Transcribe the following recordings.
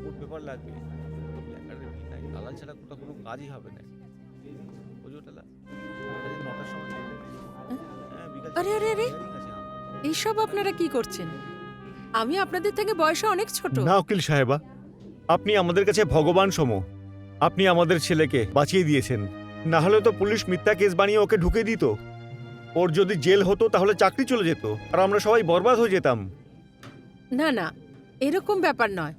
Court paper লাগবে, দালাল ছাড়া কোথাও কোনো কাজই হবে না। বুঝো টালা, 9টার সময় হ্যাঁ বিকাল আরে আরে আরে, hearing আছে আমার। এইসব আপনারা কি করছেন? আমি আপনাদের থেকে বয়সে অনেক ছোট। না উকিল সাহেবা, আপনি আমাদের কাছে ভগবান সম। আপনি আমাদের ছেলেকে বাঁচিয়ে দিয়েছেন, না হলে তো পুলিশ মিথ্যা কেস বানিয়ে ওকে ঢুকে দিত। ওর যদি জেল হতো তাহলে চাকরি চলে যেত আর আমরা সবাই বরবাদ হয়ে যেতাম। না না, এরকম ব্যাপার নয়।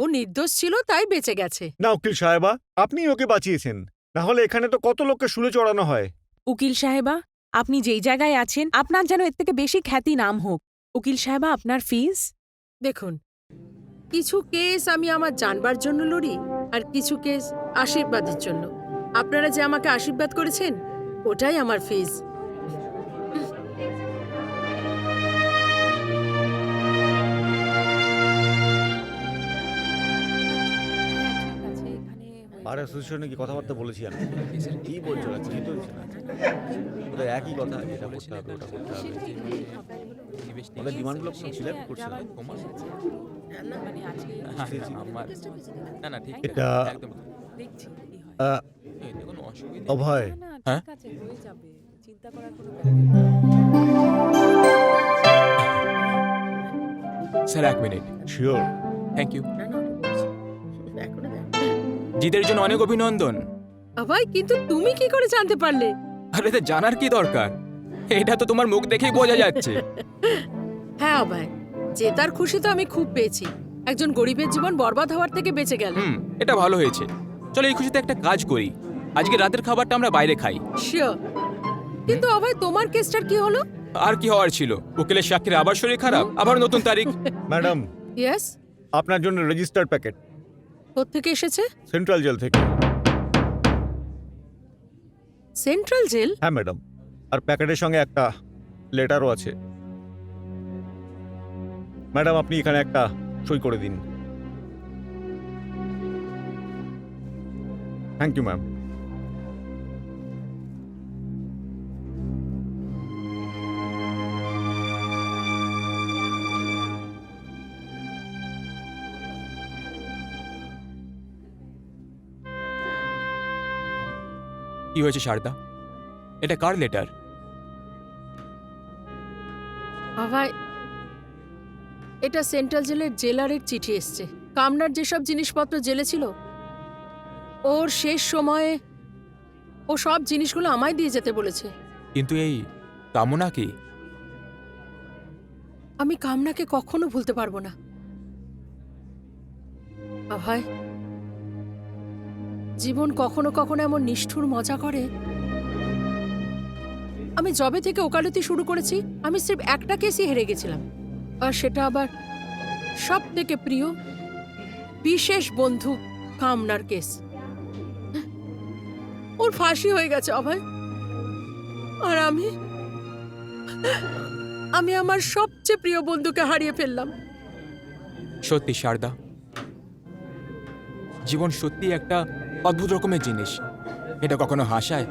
ও নির্দোষ ছিল তাই বেঁচে গেছে। না উকিল সাহেবা, আপনি ওকে বাঁচিয়েছেন, না হলে এখানে তো কত লোককে শুলে চড়ানো হয়। উকিল সাহেবা, আপনি যেই জায়গায় আছেন আপনার যেন এর থেকে বেশি খ্যাতি নাম হোক। উকিল সাহেবা, আপনার ফিস? দেখুন, কিছু কেস আমি আমার জানবার জন্য লড়ি, আর কিছু কেস আশীর্বাদের জন্য। আপনারা যে আমাকে আশীর্বাদ করেছেন ওটাই আমার ফিস। আর অ্যাসোসিয়েশনে কি কথাবার্তা বলেছি আমি, কি বলছো না, কি চলছে না, ওদের একই কথা, এটা করতে হবে ওটা করতে হবে। ওদের ডিমান্ডগুলো কোনো ফিল আপ করছে না। এটা আহ, অভয়, হ্যাঁ? Sir 1 minute. Sure. Thank you. না, না, এখনো দেখ। জিতের জন্য অনেক অভিনন্দন। ভাই, কিন্তু তুমি কি করে জানতে পারলে? আরে তো জানার কি দরকার, এটা তো তোমার মুখ দেখেই বোঝা যাচ্ছে। হ্যাঁ ভাই, জেতার খুশি তো আমি খুব পেয়েছি। একজন গরিবের জীবন বরবাদ হওয়ার থেকে বেঁচে গেল। এটা ভালো হয়েছে। চলো এই খুশিতে একটা কাজ করি, আজকে রাতের খাবারটা আমরা বাইরে খাই। শিওর। কিন্তু অভয়, তোমার কেসটার কি হলো? আর কি হওয়ার ছিল, উকিলের সাক্ষীর আবার শরীর খারাপ, আবার নতুন তারিখ। Madam, yes. আপনার জন্য রেজিস্টার্ড প্যাকেট কোত্থেকে এসেছে? সেন্ট্রাল জেল থেকে। Central jail? হ্যাঁ ম্যাডাম, আর প্যাকেটের সঙ্গে একটা লেটারও আছে। ম্যাডাম, আপনি এখানে একটা সই করে দিন। Thank you ma'am. কি হয়েছে শারদা, এটা কার লেটার? ভাই, এটা সেন্ট্রাল জেলের জেলারের চিঠি এসছে। কামনার যেসব জিনিসপত্র জেলে ছিল, ওর শেষ সময়ে ও সব জিনিসগুলো আমায় দিয়ে যেতে বলেছে। কিন্তু এই কামনা কি? আমি কামনাকে কখনো ভুলতে পারবো না। ভাই, জীবন কখনো কখনো এমন নিষ্ঠুর মজা করে। আমি যবে থেকে ওকালতি শুরু করেছি, আমি সির্ফ একটা কেসই হেরে গেছিলাম, আর সেটা আবার সব থেকে প্রিয় বিশেষ বন্ধু কামনার কেস। ওর ফাঁসি হয়ে গেছে অভয়, আর আমি আমার সবচেয়ে প্রিয় বন্ধুকে হারিয়ে ফেললাম। সত্যি শারদা, জীবন সত্যি একটা অদ্ভুত রকমের জিনিস। এটা কখনো হাসায়,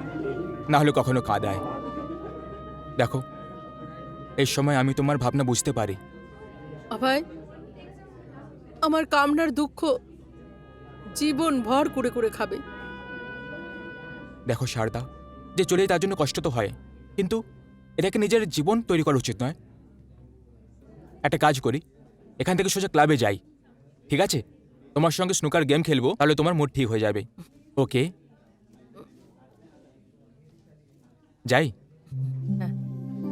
না হলে কখনো কাঁদায়। দেখো, এই সময় আমি তোমার ভাবনা বুঝতে পারি। অভয়, আমার কামনার দুঃখ জীবন ভর করে করে খাবে। দেখো শারদা, যে চলে যায় তার জন্য কষ্ট তো হয়, কিন্তু এটাকে নিজের জীবন তৈরি করা উচিত নয়। একটা কাজ করি, এখান থেকে সোজা ক্লাবে যাই, ঠিক আছে? তোমার সঙ্গে স্নুকার গেম খেলবো, তাহলে তোমার মুড ঠিক হয়ে যাবে। ওকে, যাই? হ্যাঁ,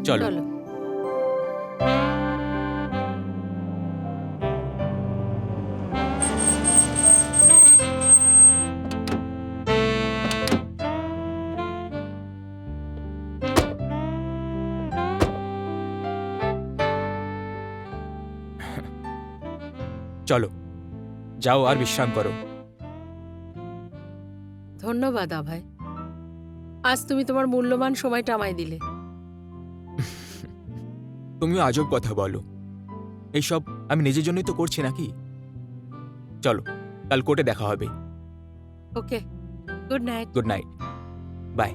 চলো। চলো। চলো, যাও আর বিশ্রাম করো। ধন্যবাদ অভয়, আজ তুমি তোমার মূল্যবান সময়টা আমায় দিলে। তুমিও আজব কথা বলো, এইসব আমি নিজের জন্যই তো করছি নাকি? চলো, কাল কোর্টে দেখা হবে। Okay, good night. Good night, bye.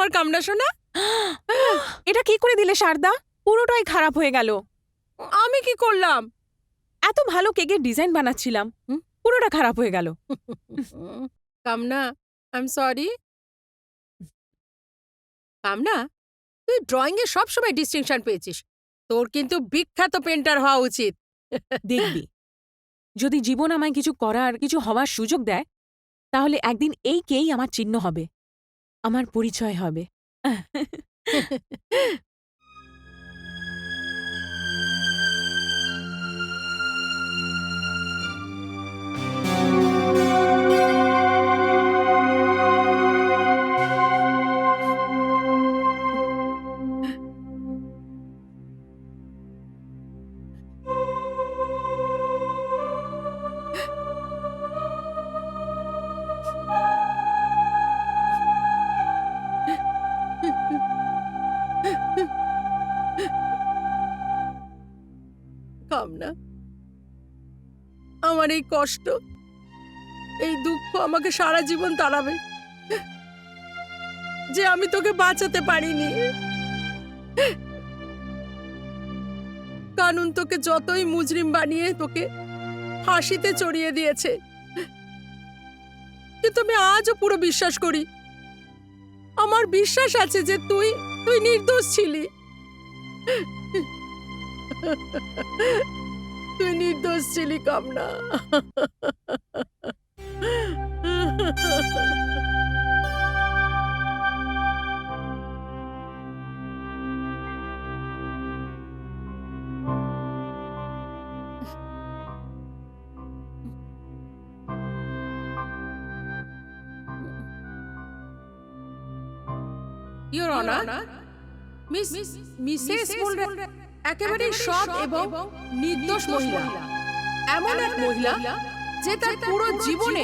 আমার কামনা শোনা? এটা কি করে দিলে শারদা? পুরোটাই খারাপ হয়ে গেল। আমি কি করলাম? এত ভালো কেকের ডিজাইন বানাচ্ছিলাম, পুরোটা খারাপ হয়ে গেল। কামনা, আই এম সরি। কামনা, তুই ড্রয়িং এ সবসময় ডিস্টিংশন পেয়েছিস। তোর কিন্তু বিখ্যাত পেন্টার হওয়া উচিত। দেখবি, যদি জীবন আমায় কিছু করার, কিছু হওয়ার সুযোগ দেয়, তাহলে একদিন এই কেই আমার চিহ্ন হবে, আমার পরিচয় হবে। কামনা, আমার এই কষ্ট, এই দুঃখ আমাকে সারা জীবন তাড়াবে, যে আমি তোকে বাঁচাতে পারিনি। কানুন তোকে যতই মুজরিম বানিয়ে তোকে ফাঁসিতে চড়িয়ে দিয়েছে, কিন্তু আমি আজও পুরো বিশ্বাস করি, আমার বিশ্বাস আছে যে তুই নির্দোষ ছিলি। তুই নির্দোষ ছিলি কামনা। ইওর অনার, মিসেস মোলরেন একেবারে সৎ এবং নির্দোষ মহিলা, এমন এক মহিলা যে তার পুরো জীবনে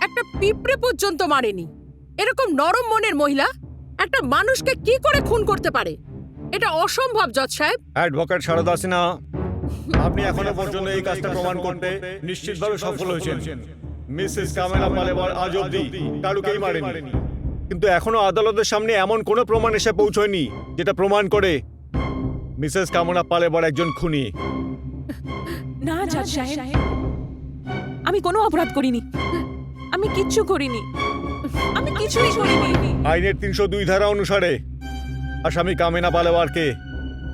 একটা পিঁপড়ে পর্যন্ত মারেনি। এরকম নরম মনের মহিলা একটা মানুষকে কি করে খুন করতে পারে? এটা অসম্ভব জজ সাহেব। অ্যাডভোকেট শারদা সিনহা, আপনি এখনো পর্যন্ত এই কাজটা প্রমাণ করতে নিশ্চিতভাবে সফল হয়েছেন। মিসেস কামেলা পালেবার আজ অব্দি কারুকেই মারেনি, কিন্তু এখনো আদালতের সামনে এমন কোনো প্রমাণ এসে পৌঁছয়নি যেটা প্রমাণ করে মিসেস কামনা পালেবার একজন খুনি। না জজ সাহেব, আমি কোনো অপরাধ করিনি, আমি কিচ্ছু করিনি, আমি কিছুই করিনি। আইনের ৩০২ ধারা অনুসারে আসামি কামেনা পালেবারকে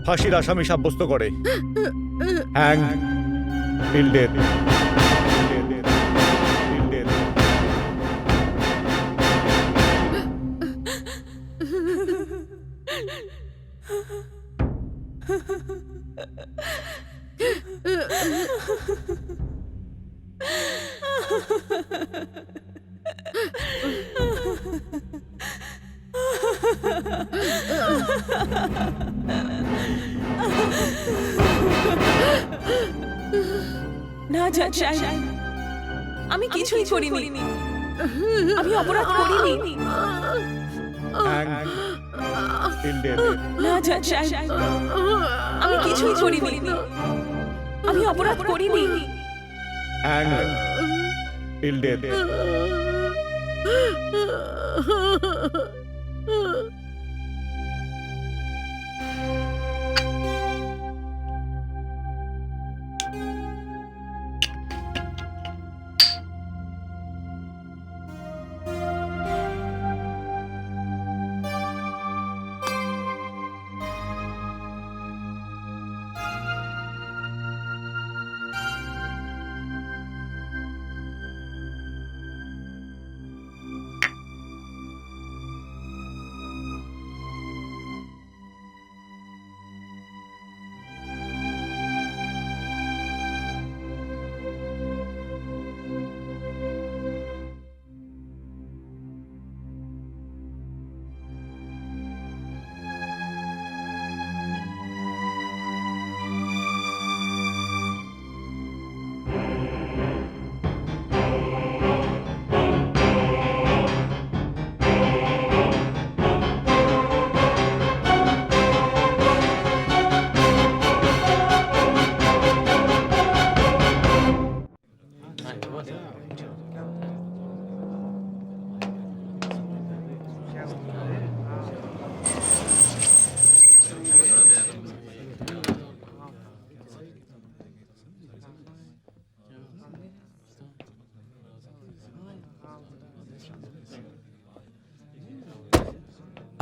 ফাঁসির আসামি সাব্যস্ত করে। Hang till death. না জজ সাহেব, আমি কিছুই করিনি, আমি অপরাধ করিনি। Hang till death. না জজ সাহেব, আমি কিছুই করিনি, আমি অপরাধ করিনি। Hang till death.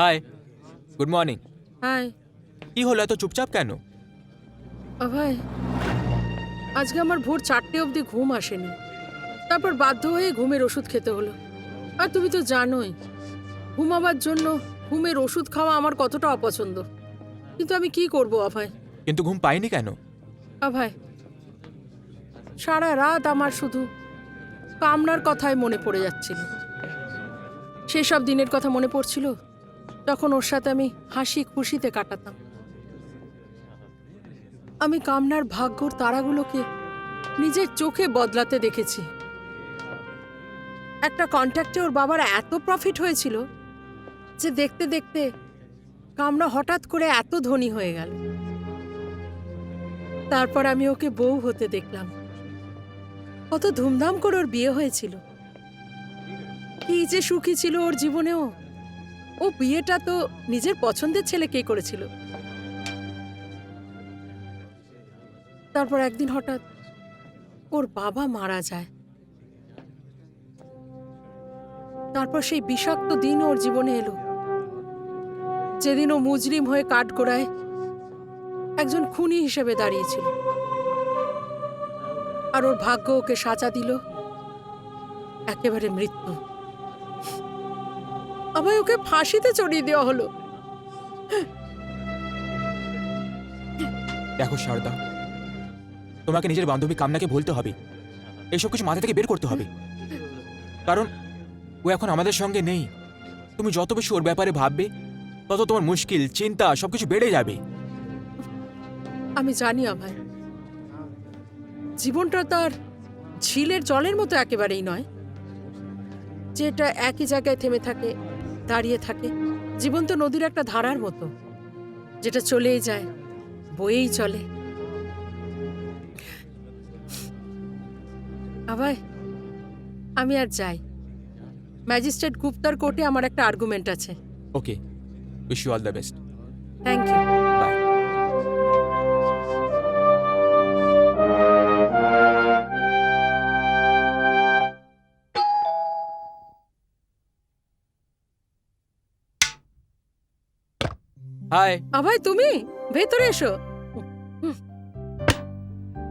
Hi, good morning. Hi কি হলো, এত চুপচাপ কেন? অভয়, আজকে আমার ভোর 4টে অবধি ঘুম আসেনি। তারপর বাধ্য হয়ে ঘুমের ওষুধ খেতে হলো। আর তুমি তো জানোই ঘুমাবার জন্য ঘুমের ওষুধ খাওয়া আমার কতটা অপছন্দ। কিন্তু আমি কি করব অভয়? কিন্তু ঘুম পাইনি কেন? অভয়, সারা রাত আমার শুধু কামনার কথাই মনে পড়ে যাচ্ছিল। সেসব দিনের কথা মনে পড়ছিল তখন ওর সাথে আমি হাসি খুশিতে কাটাতাম। আমি কামনার ভাগ্যর তারাগুলোকে নিজের চোখে বদলাতে দেখেছি। একটা কন্ট্রাক্টে ওর বাবার এত প্রফিট হয়েছিল যে দেখতে দেখতে কামনা হঠাৎ করে এত ধনী হয়ে গেল। তারপর আমি ওকে বউ হতে দেখলাম। কত ধুমধাম করে ওর বিয়ে হয়েছিল। কি যে সুখী ছিল ওর জীবনেও। ও বিয়েটা তো নিজের পছন্দের ছেলেকেই করেছিল। তারপর একদিন হঠাৎ ওর বাবা মারা যায়। তারপর সেই বিষাক্ত দিন ওর জীবনে এলো, যেদিন ও মুজরিম হয়ে কাঠগড়ায় একজন খুনি হিসেবে দাঁড়িয়েছিল। আর ওর ভাগ্য ওকে সাজা দিল একেবারে মৃত্যু। আবার ওকে ফাঁসিতে চড়িয়ে দেওয়া হলো। দেখো শারদা, তোমাকে নিজের বান্ধবী কামনাকে বলতে হবে, এইসব কিছু মাথা থেকে বের করতে হবে। কারণ ও এখন আমাদের সঙ্গে নেই। তুমি যত বেশি ওর ব্যাপারে ভাববে তত তোমার মুশকিল, চিন্তা সবকিছু বেড়ে যাবে। আমি জানি অভয়, জীবনটা তার ঝিলের জলের মতো একেবারেই নয়, যেটা একই জায়গায় থেমে থাকে, দাঁড়িয়ে থাকে। জীবন তো নদীর একটা ধারার মতো, যেটা চলেই যায়, বয়েই চলে। অভয়, আমি আর যাই। ম্যাজিস্ট্রেট গুপ্তার কোর্টে আমার একটা আর্গুমেন্ট আছে। Okay, wish you all the best. Thank you. Bye. Hi. Abhay, তুমি ভেতরে এসো।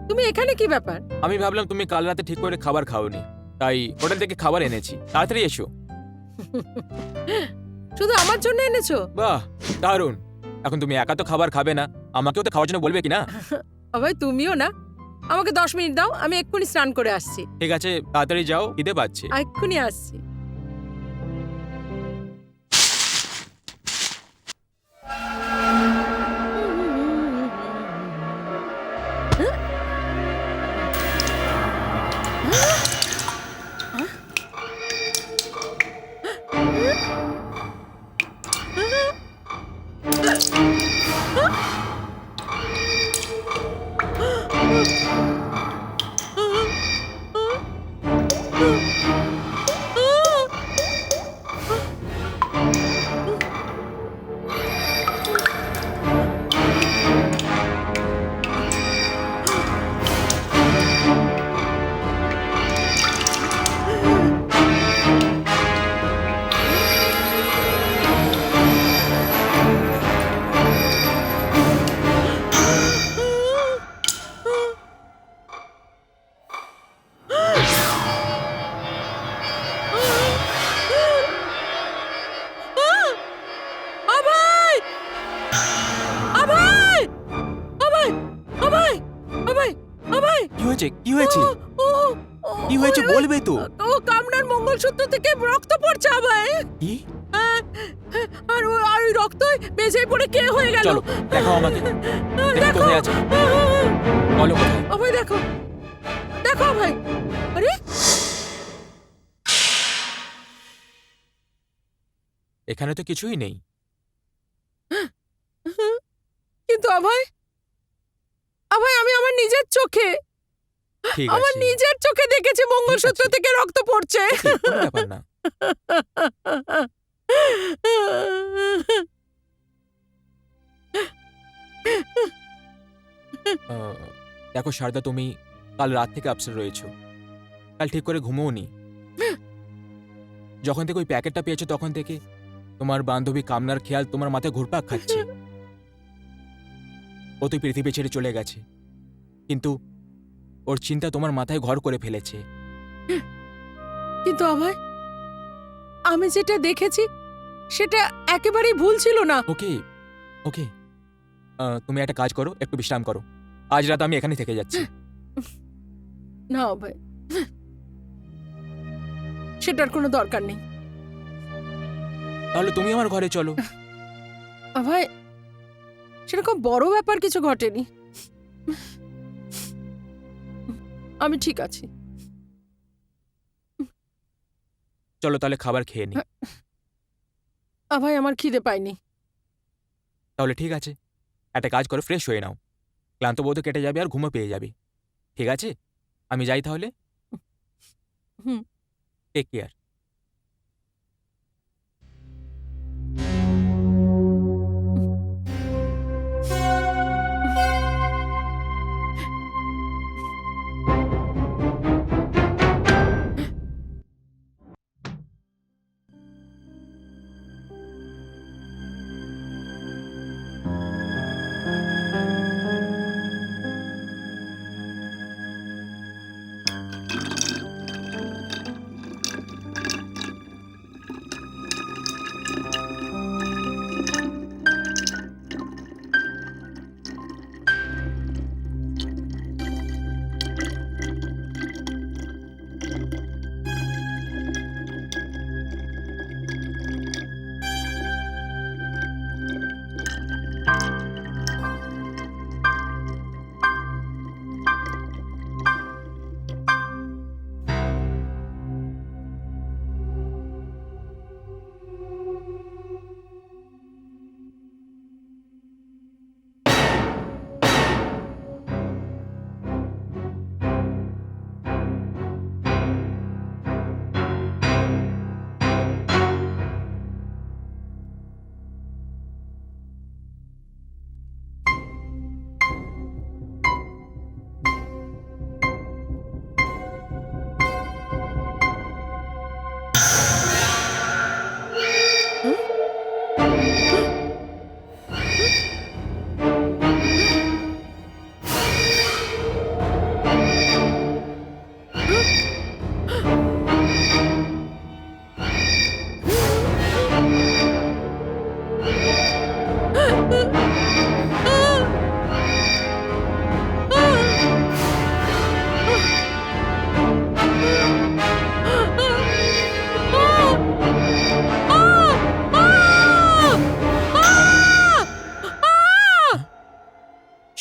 তুমি এখানে কি ব্যাপার? আমি ভাবলাম তুমি কাল রাতে ঠিক করে খাবার খাওনি, তাই হোটেল থেকে খাবার এনেছি। তাড়াতাড়ি এসো। শুধু আমার জন্য এনেছো? বাহ, দারুণ। এখন তুমি একা তো খাবার খাবে না, আমাকেও তো খাওয়ার জন্য বলবে কি না? অভয়, তুমিও না। আমাকে 10 মিনিট দাও, আমি এক্ষুনি স্নান করে আসছি। ঠিক আছে, তাড়াতাড়ি যাও, খিদে পাচ্ছে। এক্ষুনি আসছি। অভয়! অভয়! অভয়! অভয়! অভয়! অভয়! কি হয়েছে? কি হয়েছে? ও- কি হয়েছে বলবে তো? ও কামনার মঙ্গলসূত্র থেকে রক্ত পড়ছে অভয়। কি? আর ওই রক্ত মেঝেয় পড়ে কে হয়ে গেল? চলো, দেখাও আমাকে। দেখি দেখো। কোথায় আছে। বলো কোথায়। অভয়, দেখো দেখো অভয়। আরে, এখানে তো কিছুই নেই। কিন্তু অভয়, অভয়, আমি আমার নিজের চোখে, ঠিক আমার আছে, নিজের চোখে দেখেছি মঙ্গলসূত্র আছে। থেকে রক্ত পড়ছে। ওকে, কোনো ব্যাপার না। দেখো শারদা, তুমি কাল রাত থেকে আপসেট রয়েছো। কাল ঠিক করে ঘুমোওনি। যখন থেকে ওই প্যাকেটটা পেয়েছো তখন থেকে তোমার বান্ধবী কামনার খেয়াল তোমার মাথায় ঘুরপাক খাচ্ছে। ও তো পৃথিবী ছেড়ে চলে গেছে, কিন্তু ওর চিন্তা তোমার মাথায় ঘর করে ফেলেছে। কিন্তু আমায়, আমি যেটা দেখেছি সেটা একেবারেই ভুল ছিল না। ওকে ওকে, তুমি একটা কাজ করো, একটু বিশ্রাম করো। আজ রাত আমি এখানে থেকে যাচ্ছি। না ভাই, সেটার কোনো দরকার নেই। তাহলে তুমি আমার ঘরে চলো। ভাই, সেরকম বড় ব্যাপার কিছু ঘটেনি, আমি ঠিক আছি। চলো তাহলে খাবার খেয়ে নি। ভাই, আমার খিদে পায়নি। তাহলে ঠিক আছে, একটা কাজ করো, ফ্রেশ হয়ে নাও। ক্লান্ত বোধ কেটে যাবে আর ঘুমো পেয়ে যাবে। ঠিক আছে, আমি যাই তাহলে। Hmm. Take care.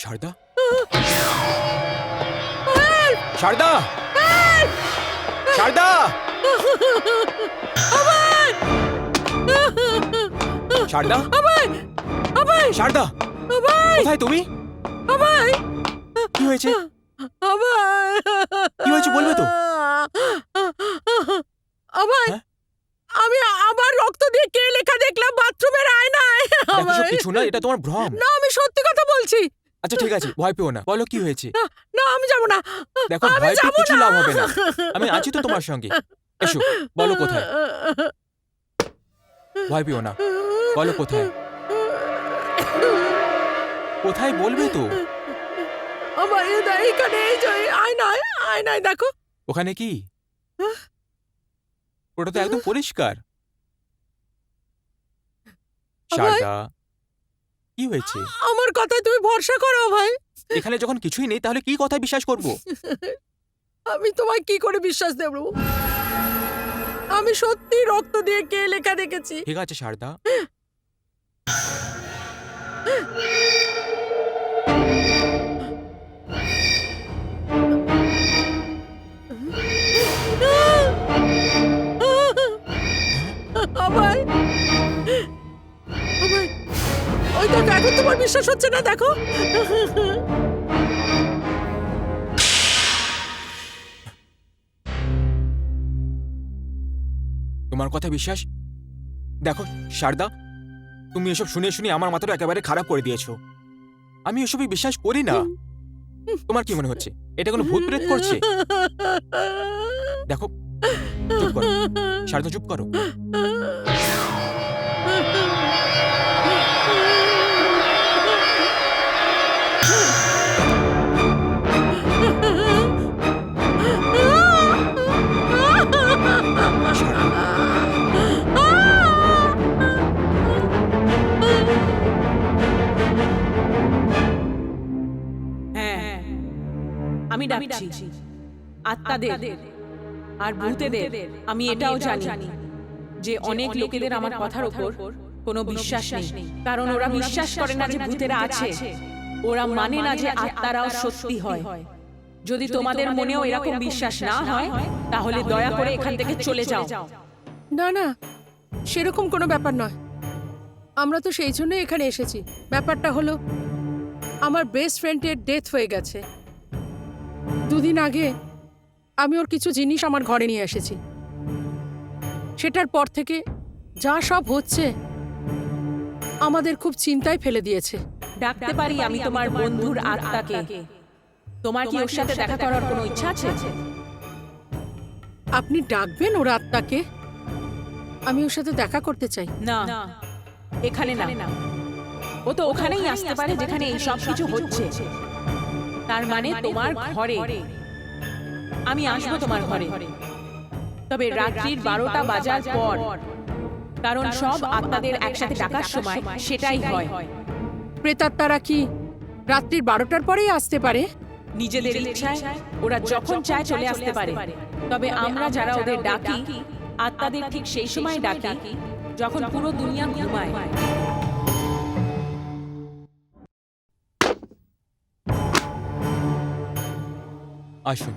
Sharda, Sharda, Sharda, Sharda, Sharda, কোথায় তুমি? কি হয়েছে? কি হয়েছে বলবে তো? হ্যাঁ? আমি আবার রক্ত দিয়ে কে লেখা দেখলাম বাথরুমের আয়নায়। দেখো, সব কিছু না, এটা তোমার ভ্রম। না, আমি সত্যি কথা বলছি। আচ্ছা ঠিক আছে, ভয় পেও না, বলো কি হয়েছে। না, আমি যাব না। দেখো, আমি ভয় পেয়ে যাবো কিছু না। লাভ হবে না, আমি আছি তো তোমার সঙ্গে। এসো, বলো কোথায়। ভয় পেও না, বলো কোথায়। কোথায় বলবে তো। আমার এখানে এই যে আয়নায়, আয়নায় দেখো। ওখানে কি? ওটা তো একদম পরিষ্কার। শারদা, কি হয়েছে? আমার কথায় তুমি ভরসা করো ভাই। এখানে যখন কিছুই নেই তাহলে কি কথায় বিশ্বাস করব? আমি তোমায় কি করে বিশ্বাস দেব? আমি সত্যি রক্ত দিয়ে কে লেখা দেখেছি। ঠিক আছে শারদা, আমায়, আমায়, ওই দেখো, এখন তোমার বিশ্বাস হচ্ছে না, দেখো। তোমার কথা বিশ্বাস? দেখো শারদা, তুমি এসব শুনে শুনে আমার মাথাটা একেবারে খারাপ করে দিয়েছো। আমি এসবই বিশ্বাস করি না। তোমার কি মনে হচ্ছে এটা কোনো ভূত প্রেত করছে? দেখো, চুপ করো শারদা, চুপ করো। আমি ডাকছি আত্মাদের আর ভূতেদের। আমি এটাও জানি যে অনেক লোকেদের আমার কথার ওপর কোনো বিশ্বাস নেই, কারণ ওরা বিশ্বাস করে না যে ভূতেরা আছে। ওরা মানে না যে আত্মারাও সত্যি হয়। যদি তোমাদের মনেও এরকম বিশ্বাস না হয় তাহলে দয়া করে এখান থেকে চলে যাও। না না, সেরকম কোনো ব্যাপার নয়। আমরা তো সেই জন্যই এখানে এসেছি। ব্যাপারটা হলো আমার বেস্ট ফ্রেন্ডের ডেথ হয়ে গেছে। 2 দিন আগে আমি ওর কিছু জিনিস আমার ঘরে নিয়ে এসেছি। সেটার পর থেকে যা সব হচ্ছে আমাদের খুব চিন্তায় ফেলে দিয়েছে। ডাকতে পারি আমি তোমার বন্ধুর আত্মাকে? তোমার কি ওর সাথে দেখা করার কোনো ইচ্ছা আছে? আপনি ডাকবেন ওর আত্মাকে? আমি ওর সাথে দেখা করতে চাই। না, এখানে না। ও তো ওখানেই আসতে পারে যেখানে এই সব কিছু হচ্ছে। তার মানে তোমার ঘরে। আমি আসবো তোমার ঘরে, তবে রাত্রির 12টা বাজার পর, কারণ সব আত্মাদের একসাথে ডাকার সময় সেটাই হয়। প্রেতাত্মারা কি রাত্রির 12টার পরেই আসতে পারে? নিজেদের ইচ্ছায় ওরা যখন চায় চলে আসতে পারে, তবে আমরা যারা ওদের ডাকি আত্মাদের ঠিক সেই সময় ডাকি যখন পুরো দুনিয়া ঘুমায়। আসুন।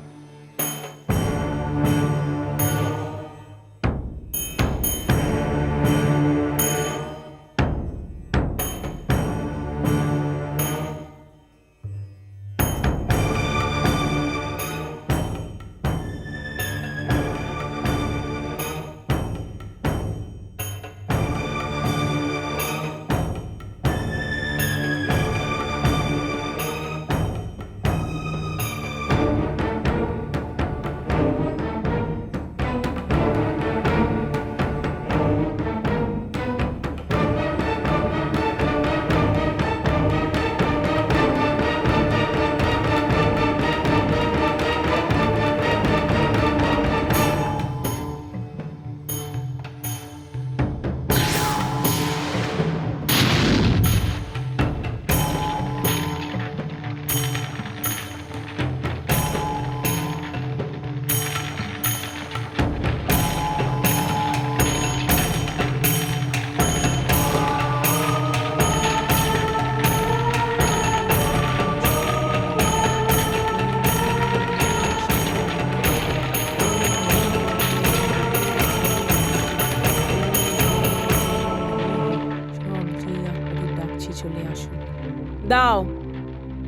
দাও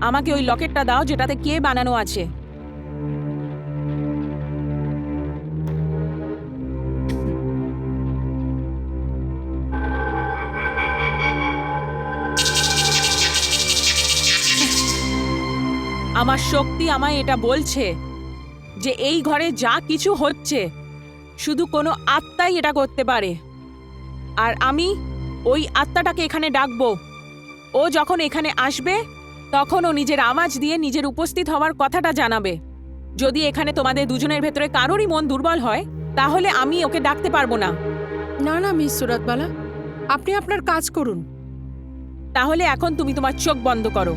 আমাকে ওই লকেটটা দাও যেটাতে কে বানানো আছে। আমার শক্তি আমায় এটা বলছে যে এই ঘরে যা কিছু হচ্ছে শুধু কোনো আত্মাই এটা করতে পারে। আর আমি ওই আত্মাটাকে এখানে ডাকবো। ও যখন এখানে আসবে তখন ও নিজের আওয়াজ দিয়ে নিজের উপস্থিত হওয়ার কথাটা জানাবে। যদি এখানে তোমাদের দুজনের ভেতরে কারোরই মন দুর্বল হয় তাহলে আমি ওকে ডাকতে পারবো না। না না মিস সুরাতবালা, আপনি আপনার কাজ করুন। তাহলে এখন তুমি তোমার চোখ বন্ধ করো।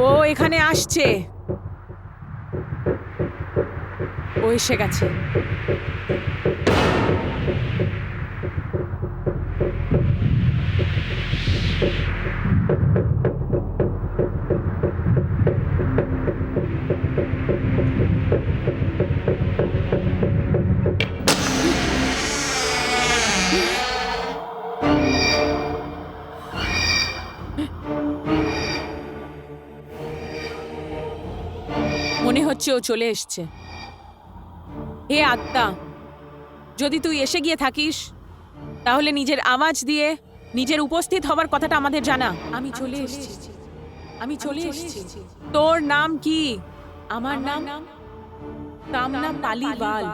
ও এখানে আসছে। ও এসে গেছে। মনে হচ্ছে ও চলে এসছে। হে আত্মা, যদি তুই এসে গিয়ে থাকিস তাহলে নিজের আওয়াজ দিয়ে নিজের উপস্থিত হবার কথাটা আমাদের জানা। আমি চলে এসেছি, আমি চলে এসেছি। তোর নাম কি? আমার নাম কামনা পালিওয়াল।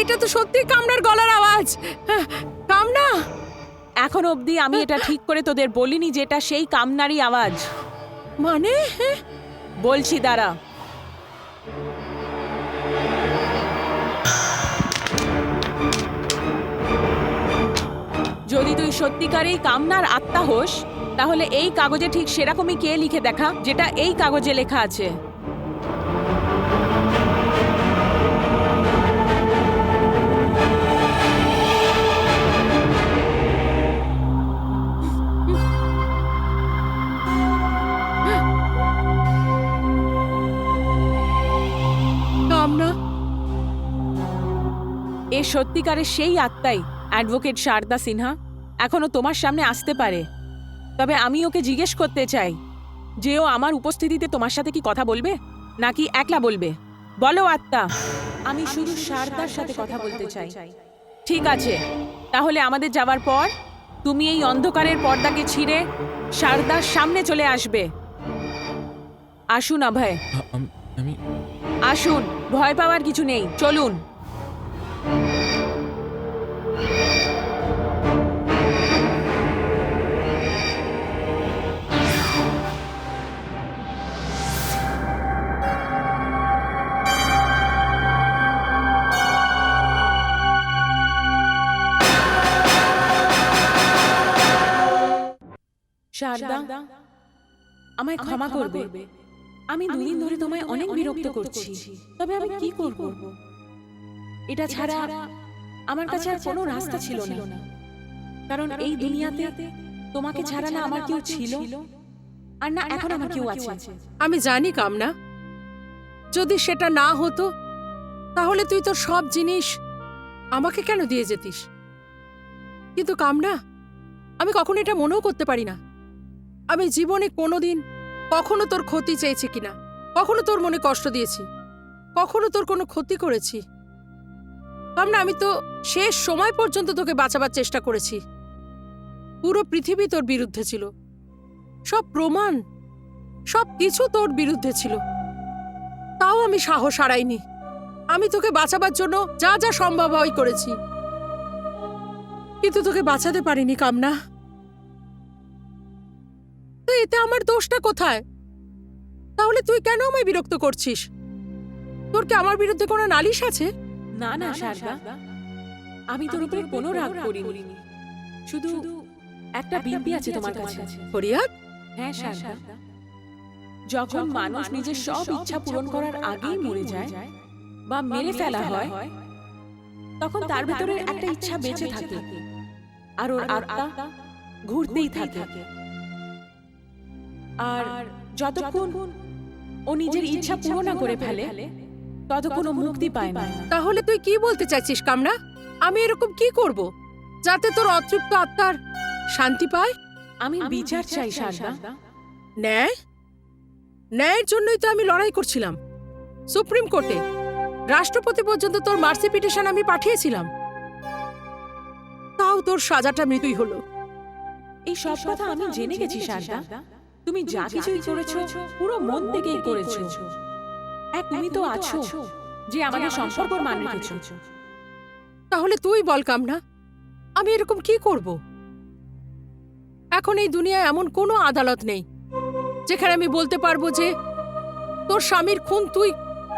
এটা তো সত্যি কামনার গলার আওয়াজ। কামনা, এখন অবধি আমি এটা ঠিক করে তোদের বলিনি যে এটা সেই কামনারই আওয়াজ। মানে বলছি দাঁড়া। যদি তুই সত্যিকারেই কামনার আত্মা হোস তাহলে এই কাগজে ঠিক সেরকমই কে লিখে দেখা যেটা এই কাগজে লেখা আছে। কামনা, এ সত্যিকারের সেই আত্মাই অ্যাডভোকেট শারদা সিনহা এখনো তোমার সামনে আসতে পারে। তবে আমি ওকে জিজ্ঞেস করতে চাই যে ও আমার উপস্থিতিতে তোমার সাথে কি কথা বলবে নাকি একলা বলবে। বলো আত্মা। আমি শুধু শারদার সাথে কথা বলতে চাই। ঠিক আছে, তাহলে আমাদের যাওয়ার পর তুমি এই অন্ধকারের পর্দাকে ছিঁড়ে শারদার সামনে চলে আসবে। আসুন অভয়, আমি আসুন, ভয় পাওয়ার কিছু নেই, চলুন। শারদা, আমায় ক্ষমা করবে। আমি দুদিন ধরে তোমায় অনেক বিরক্ত করছি, তবে আমি কি করব? এটা ছাড়া আমার কাছে আর কোনো রাস্তা ছিল না, কারণ এই দুনিয়াতে তোমাকে ছাড়া না আমার কেউ ছিল আর না এখন আমার কেউ আছে। আমি জানি কামনা, যদি সেটা না হতো তাহলে তুই তোর সব জিনিস আমাকে কেন দিয়ে যেতিস? কিন্তু কামনা, আমি কখনো এটা মনেও করতে পারি না আমি জীবনে কোনোদিন কখনো তোর ক্ষতি চেয়েছি কিনা, কখনো তোর মনে কষ্ট দিয়েছি, কখনো তোর কোনো ক্ষতি করেছি। কামনা, আমি তো শেষ সময় পর্যন্ত তোকে বাঁচাবার চেষ্টা করেছি। পুরো পৃথিবী তোর বিরুদ্ধে ছিল, সব প্রমাণ সব কিছু তোর বিরুদ্ধে ছিল, তাও আমি সাহস হারাইনি। আমি তোকে বাঁচাবার জন্য যা যা সম্ভব হয় করেছি, কিন্তু তোকে বাঁচাতে পারিনি কামনা। তো এতে আমার দোষটা কোথায়? তাহলে তুই কেন আমায় বিরক্ত করছিস? তোর কি আমার বিরুদ্ধে কোনো নালিশ আছে? না না শারদা, আমি তোর উপরে কোনো রাগ করিনি, শুধু একটা বিনতি আছে তোমার কাছে। ফরিয়াদ? হ্যাঁ শারদা, যখন মানুষ নিজের সব ইচ্ছা পূরণ করার আগেই মরে যায় বা মেরে ফেলা হয়, তখন তার ভেতরে একটা ইচ্ছা বেঁচে থাকে আর ওর আত্মা ঘুরতেই থাকে। আর যতক্ষণ ও নিজের ইচ্ছা পূরণ না করে ফেলে ততক্ষণ ও মুক্তি পায় না। তাহলে তুই কি বলতে চাইছিস কামনা? আমি এরকম কি করব যাতে তোর অতৃপ্ত আত্মার শান্তি পায়? আমি বিচার চাই শারদা। ন্যায়? ন্যায়ের জন্যই তো আমি লড়াই করছিলাম সুপ্রিম কোর্টে। রাষ্ট্রপতি পর্যন্ত তোর মার্সি পিটিশন আমি পাঠিয়েছিলাম, তাও তোর সাজাটা মৃত্যুই হলো। এই সব কথা আমি জেনে গেছি শারদা। তুমি যা কিছুই করেছো পুরো মন থেকেই করেছো। তুমি তো আছো যে আমাদের সম্পর্ক মান রেখেছো। তাহলে তুই বল কামনা, আমি এরকম কি করব? এখন এই দুনিয়ায় এমন কোনো আদালত নেই যেখানে আমি বলতে পারবো যে তোর স্বামীর খুন তুই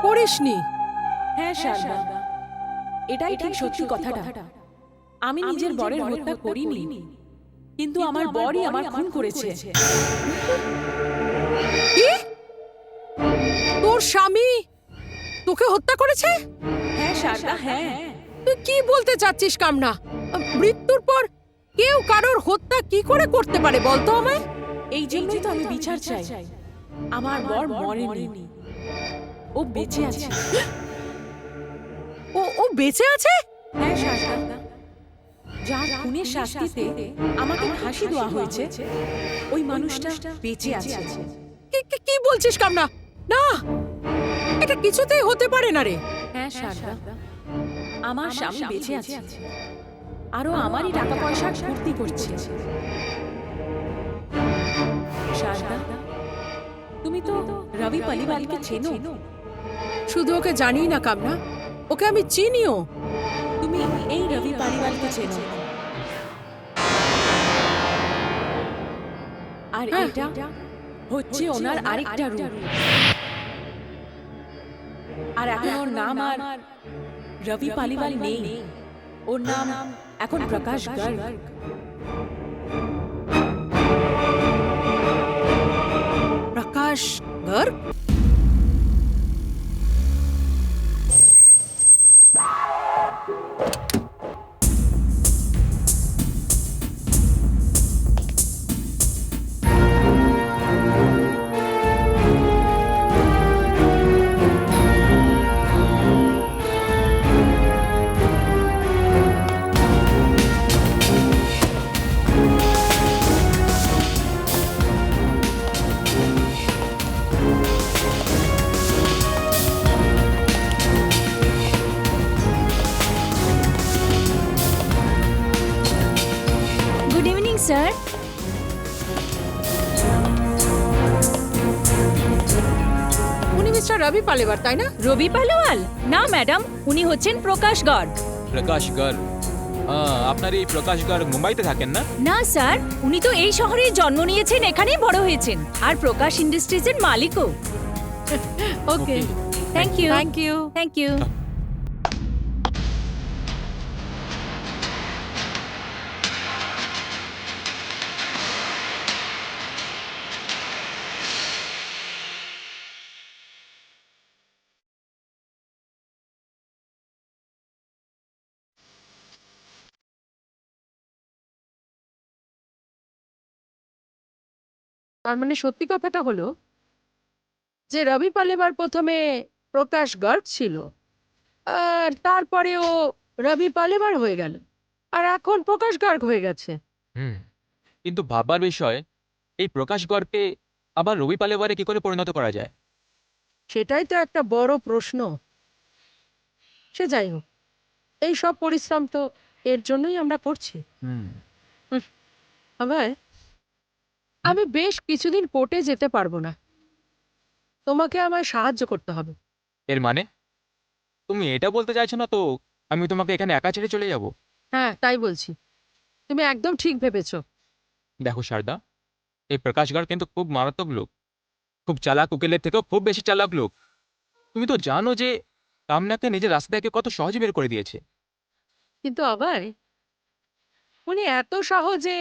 করিসনি। হ্যাঁ শারদা, এটাই ঠিক সত্যি কথাটা। আমি নিজের বরের হত্যা করিনি, কিন্তু আমার বরই আমার খুন করেছে। কি? তোর স্বামী তোকে হত্যা করেছে? হ্যাঁ শারদা, হ্যাঁ। তুই কি বলতে চাচ্ছিস কামনা? মৃত্যুর পর কেউ কারোর হত্যা কি করে করতে পারে বলতো আমায়? এই জন্যই তো আমি বিচার চাই। আমার বর মরেনি, ও বেঁচে আছে। ও বেঁচে আছে? হ্যাঁ শারদা, যার খুনের শাস্তিতে আমাকে ফাঁসি দেওয়া হয়েছে ওই মানুষটা বেঁচে আছে। কি বলছিস কামনা? না, এটা কিছুতেই হতে পারে না রে। হ্যাঁ শারদা, আমার স্বামী বেঁচে আছে, আরো আমারই টাকা পয়সা ফুর্তি করছে। শারদা, তুমি তো রবি পালিওয়ালকে চেনো। শুধু ওকে জানি না কামনা, ওকে আমি চিনিও। তুমি এই রবি পালিওয়ালকে চেনো, আর এটা হচ্ছে ওনার আরেকটা রূপ। আর এখন ওর নাম আর রবি পালিওয়াল নেই, ওর নাম এখন Prakash Garg. Prakash Garg? Good evening sir. উনি মিস্টার রবি পালেবার, তাই না? রবি পালোয়াল? না ম্যাডাম, উনি হচ্ছেন প্রকাশ গর্গ। প্রকাশ গর্গ? আপনার এই প্রকাশ গর্গ মুম্বাইতে থাকেন না? না স্যার, উনি তো এই শহরেই জন্ম নিয়েছেন, এখানেই বড় হয়েছেন, আর প্রকাশ ইন্ডাস্ট্রিজের মালিকও। Okay, thank you. Thank you. Thank you. তার মানে সত্যি কথাটা হলো যে রবি পালেবার প্রথমে প্রকাশ গর্গ ছিল, আর তারপরে ও রবি পালেবার হয়ে গেল, আর এখন প্রকাশ গর্গ হয়ে গেছে। কিন্তু ভাববার বিষয়, এই প্রকাশ গর্গকে আবার রবি পালেবারে কি করে পরিণত করা যায়? সেটাই তো একটা বড় প্রশ্ন। সে যাই হোক, এই সব পরিশ্রম তো এর জন্যই আমরা করছি। আবার আমি বেশ কিছুদিন কোর্টে যেতে পারবো না, তোমাকে আমায় সাহায্য করতে হবে। এর মানে তুমি এটা বলতে চাইছো না তো আমি তোমাকে এখানে একা ছেড়ে চলে যাব? হ্যাঁ, তাই বলছি। তুমি একদম ঠিক ভেবেছো। দেখো শারদা, এই প্রকাশ গর্গ কিন্তু খুব মারাত্মক লোক, খুব চালাক, উকিলের থেকেও খুব বেশি চালাক লোক। তুমি তো জানো যে কামনাকে নিজের রাস্তা থেকে কত সহজে বের করে দিয়েছে। কিন্তু আবার উনি এত সহজে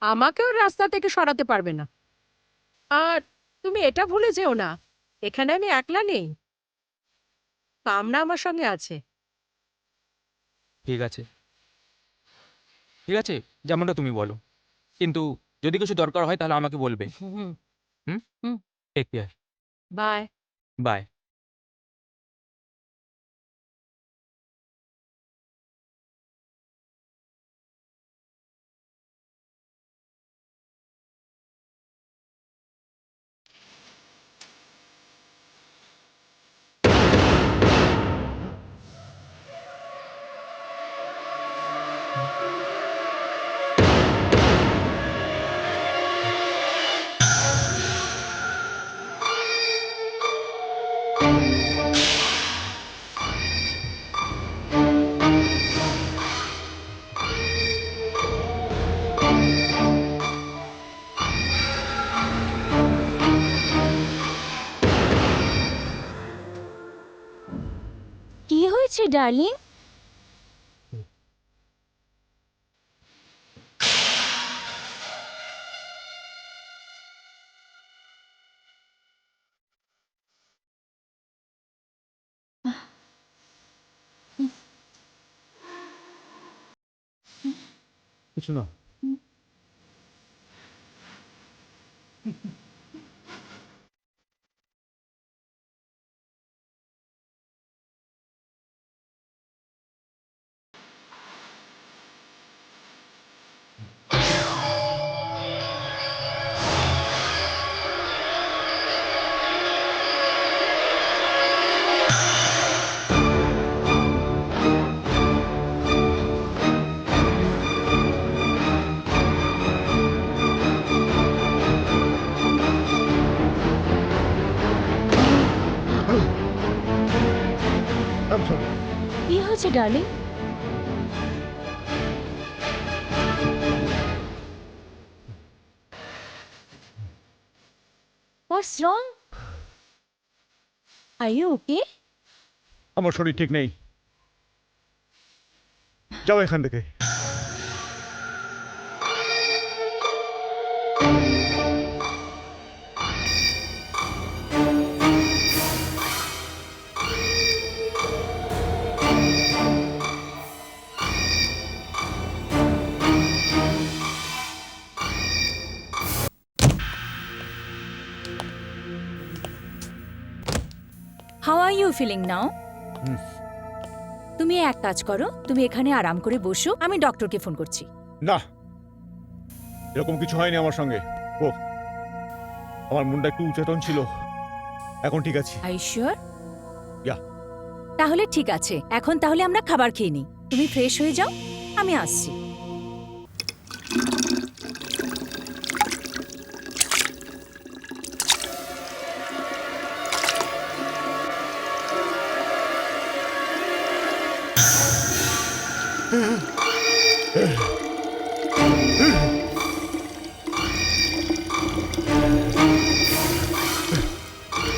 আমাকেও রাস্তা থেকে সরাতে পারবে না। আর তুমি এটা ভুলে যেও না, এখানে আমি একলা নেই, কামনা আমার সঙ্গে আছে। ঠিক আছে, ঠিক আছে, যেমনটা তুমি বলো, কিন্তু যদি কিছু দরকার হয় তাহলে আমাকে বলবে। হুম। হুম? হুম। Take care. বাই। বাই। কি হয়েছে ডার্লিং? কিছু না। হয়েছে darling? What's wrong? Are you okay? আমার শরীর ঠিক নেই, যাও এখান থেকে। How are you feeling now? তুমি এক কাজ করো, তুমি এখানে আরাম করে বসো, আমি ডক্টরকে ফোন করছি। না, এরকম কিছু হয়নি আমার সঙ্গে। ও, আমার মনটা একটু উচেতন ছিল, এখন ঠিক আছে। Are you sure? Yeah. তাহলে ঠিক আছে, এখন তাহলে আমরা খাবার খেয়ে নিই। তুমি ফ্রেশ হয়ে যাও, আমি আসছি।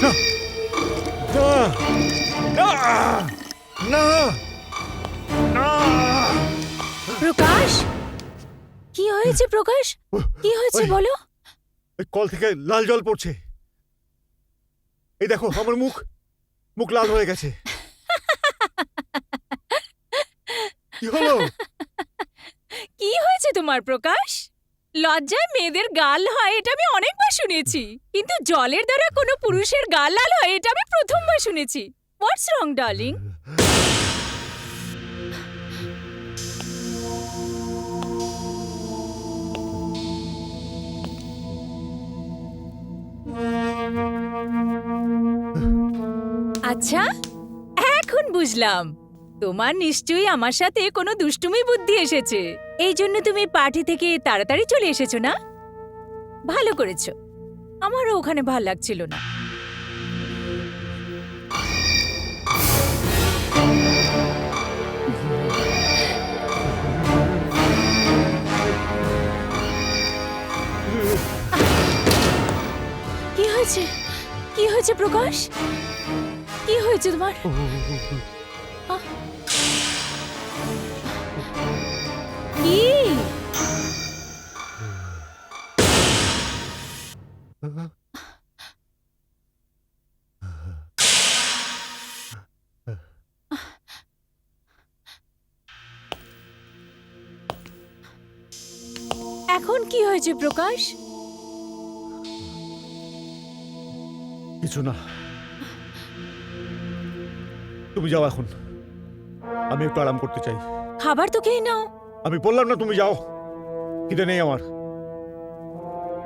না না না না। প্রকাশ, কি হয়েছে প্রকাশ? কি হয়েছে ওই- বলো? ওই কল থেকে লাল জল পড়ছে, এই দেখো আমার মুখ মুখ লাল হয়ে গেছে। কি হলো? কি হয়েছে তোমার প্রকাশ? লজ্জায় মেয়েদের গাল হয় এটা আমি অনেকবার শুনেছি, কিন্তু জলের দ্বারা কোনো পুরুষের গাল লাল হয় এটা আমি প্রথমবার শুনেছি। হোয়াটস রং ডার্লিং? আচ্ছা, এখন বুঝলাম। তোমার নিশ্চয়ই আমার সাথে কোনো দুষ্টুমি বুদ্ধি এসেছে, এই জন্য তুমি পার্টি থেকে তাড়াতাড়ি চলে এসেছো না? ভালো করেছো, আমারও ওখানে ভাল লাগছিল না। কি হয়েছে? কি হয়েছে প্রকাশ? কি হয়েছে তোমার? কি? এখন কি হয়েছে প্রকাশ? কিছু না, তুমি যাও এখন, আমি একটু আরাম করতে চাই। খাবার তো খেয়ে নাও। আমি বললাম না তুমি যাও, খিদে নেই আমার।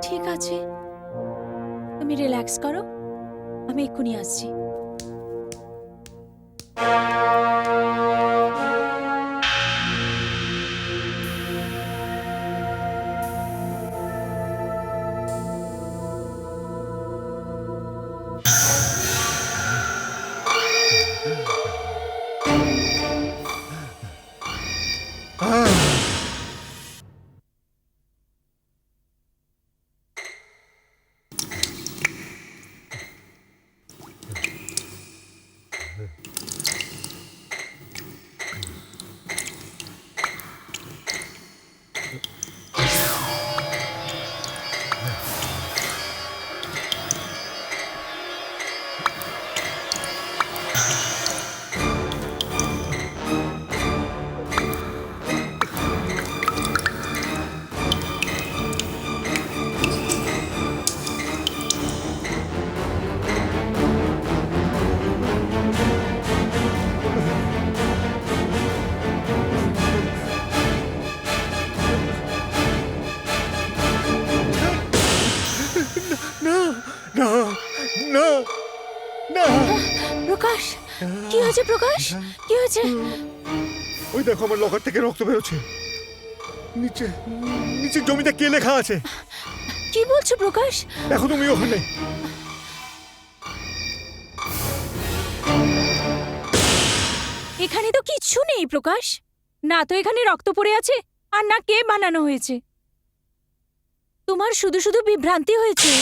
ঠিক আছে, তুমি রিল্যাক্স করো, আমি এক্ষুনি আসছি। না না না না। প্রকাশ, কি হয়েছে প্রকাশ? কি হয়েছে? ওই দেখো আমার লকার থেকে রক্ত বেরোচ্ছে, নিচে নিচে জমিতে কে লেখা আছে কি বলছো প্রকাশ? দেখো তুমি ওখানে। এখানে তো কিচ্ছু নেই প্রকাশ। না তো এখানে রক্ত পড়ে আছে, আর না কে বানানো হয়েছে। তোমার শুধু শুধু বিভ্রান্তি হয়েছে।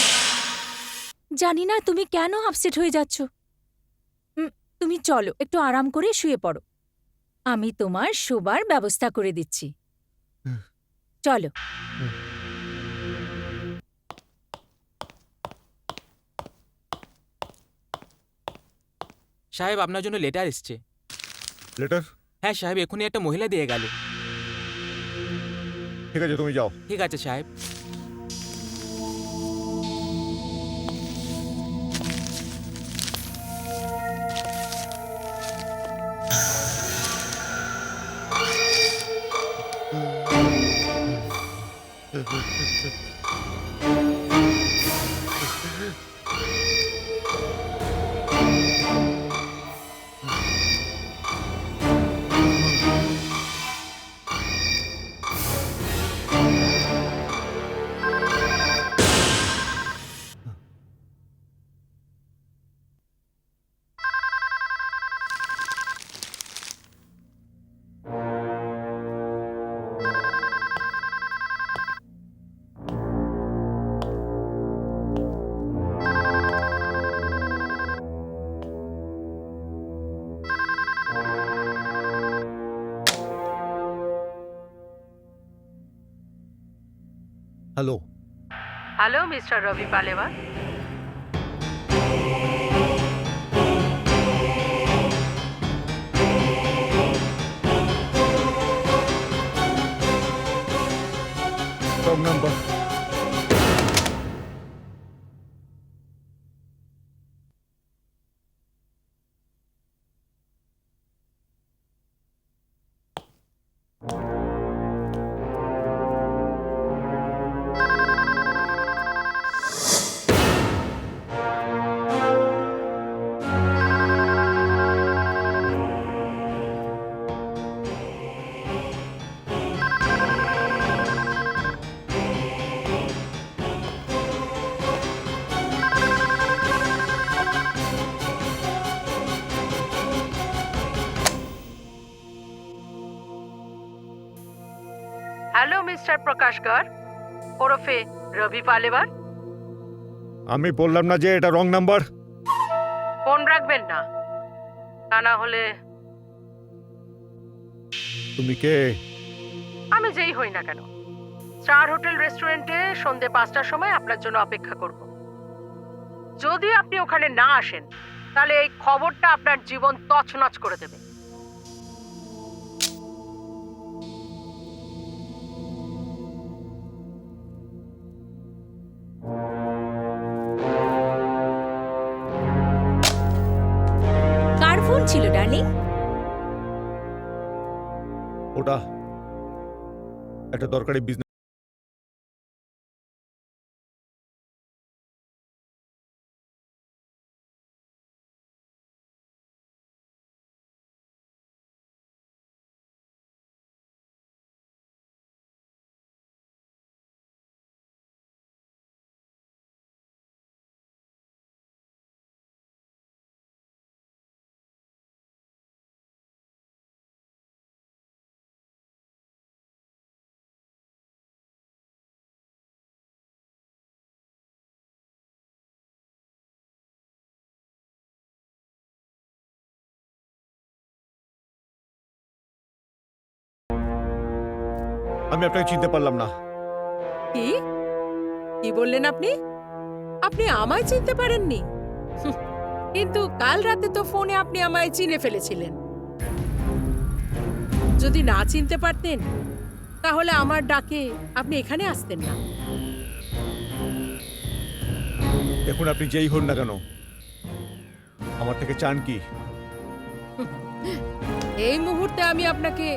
জানি না তুমি কেন আপসেট হয়ে যাচ্ছ। তুমি চলো একটু আরাম করে শুয়ে পড়ো, আমি তোমার শোবার ব্যবস্থা করে দিচ্ছি। চলো। সাহেব, আপনার জন্য লেটার এসছে। লেটার? হ্যাঁ সাহেব, এখনই একটা মহিলা দিয়ে গেল। ঠিক আছে, তুমি যাও। ঠিক আছে সাহেব। Hello. Hello mister Ravi Palewal. Wrong number. Hello mister Prakash Kar ওরফে রবি পালেওয়াল। আমি বললাম না যে এটা রং নাম্বার? ফোন রাখবেন না, তা না হলে। তুমি কে? আমি যেই হই না কেন, স্টার হোটেল রেস্টুরেন্টে সন্ধে 5টার সময় আপনার জন্য অপেক্ষা করব। যদি আপনি ওখানে না আসেন তাহলে এই খবরটা আপনার জীবন তছনছ করে দেবে। কার ফোন ছিল ডার্লিং? ওটা একটা দরকারি বিজনেস। আমি আপনাকে চিনতে পারলাম না। কি কি বললেন আপনি? আপনি আমায় চিনতে পারেননি? কিন্তু কাল রাতে তো ফোনে আপনি আমায় চিনে ফেলেছিলেন। যদি না চিনতে পারতেন তাহলে আমার ডাকে আপনি এখানে আসতেন না। দেখুন, আপনি যেই হন না কেন, আমার থেকে চান কি? এই মুহূর্তে আমি আপনাকে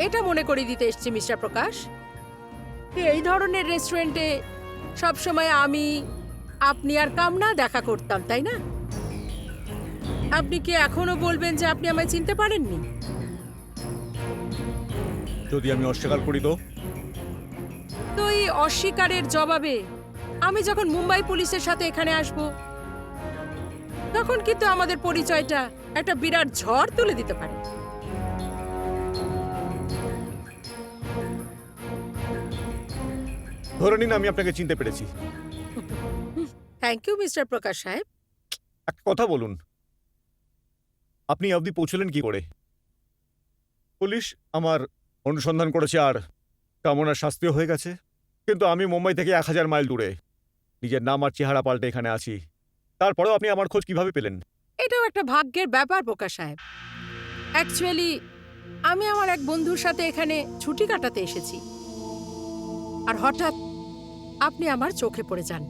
এটা মনে করিয়ে দিতে এসেছি মিস্টার প্রকাশ, এই ধরনের রেস্টুরেন্টে সবসময় আমি, আপনি আর কামনা দেখা করতাম, তাই না? আপনি কি এখনো বলবেন যে আপনি আমায় চিনতে পারেননি? যদি আমি অস্বীকার করি তো? তো এই অস্বীকারের জবাবে আমি যখন মুম্বাই পুলিশের সাথে এখানে আসব তখন কিন্তু আমাদের পরিচয়টা একটা বিরাট ঝড় তুলে দিতে পারে। ধরে নিন আমি আপনাকে চিনতে পেরেছি। থ্যাংক ইউ মিস্টার প্রকাশ সাহেব। একটা কথা বলুন, আপনি এই অবধি পৌঁছলেন কি করে? পুলিশ আমার অনুসন্ধান করেছে আর কামনার শাস্তিও হয়ে গেছে, কিন্তু আমি মুম্বাই থেকে 1000 মাইল দূরে নিজের নাম আর চেহারা পাল্টে এখানে আছি। তারপরেও আপনি আমার খোঁজ কিভাবে পেলেন? এটাও একটা ভাগ্যের ব্যাপার প্রকাশ সাহেব। অ্যাকচুয়ালি আমি আমার এক বন্ধুর সাথে এখানে ছুটি কাটাতে এসেছি, আর হঠাৎ আপনি আমার চোখে পড়ে যান।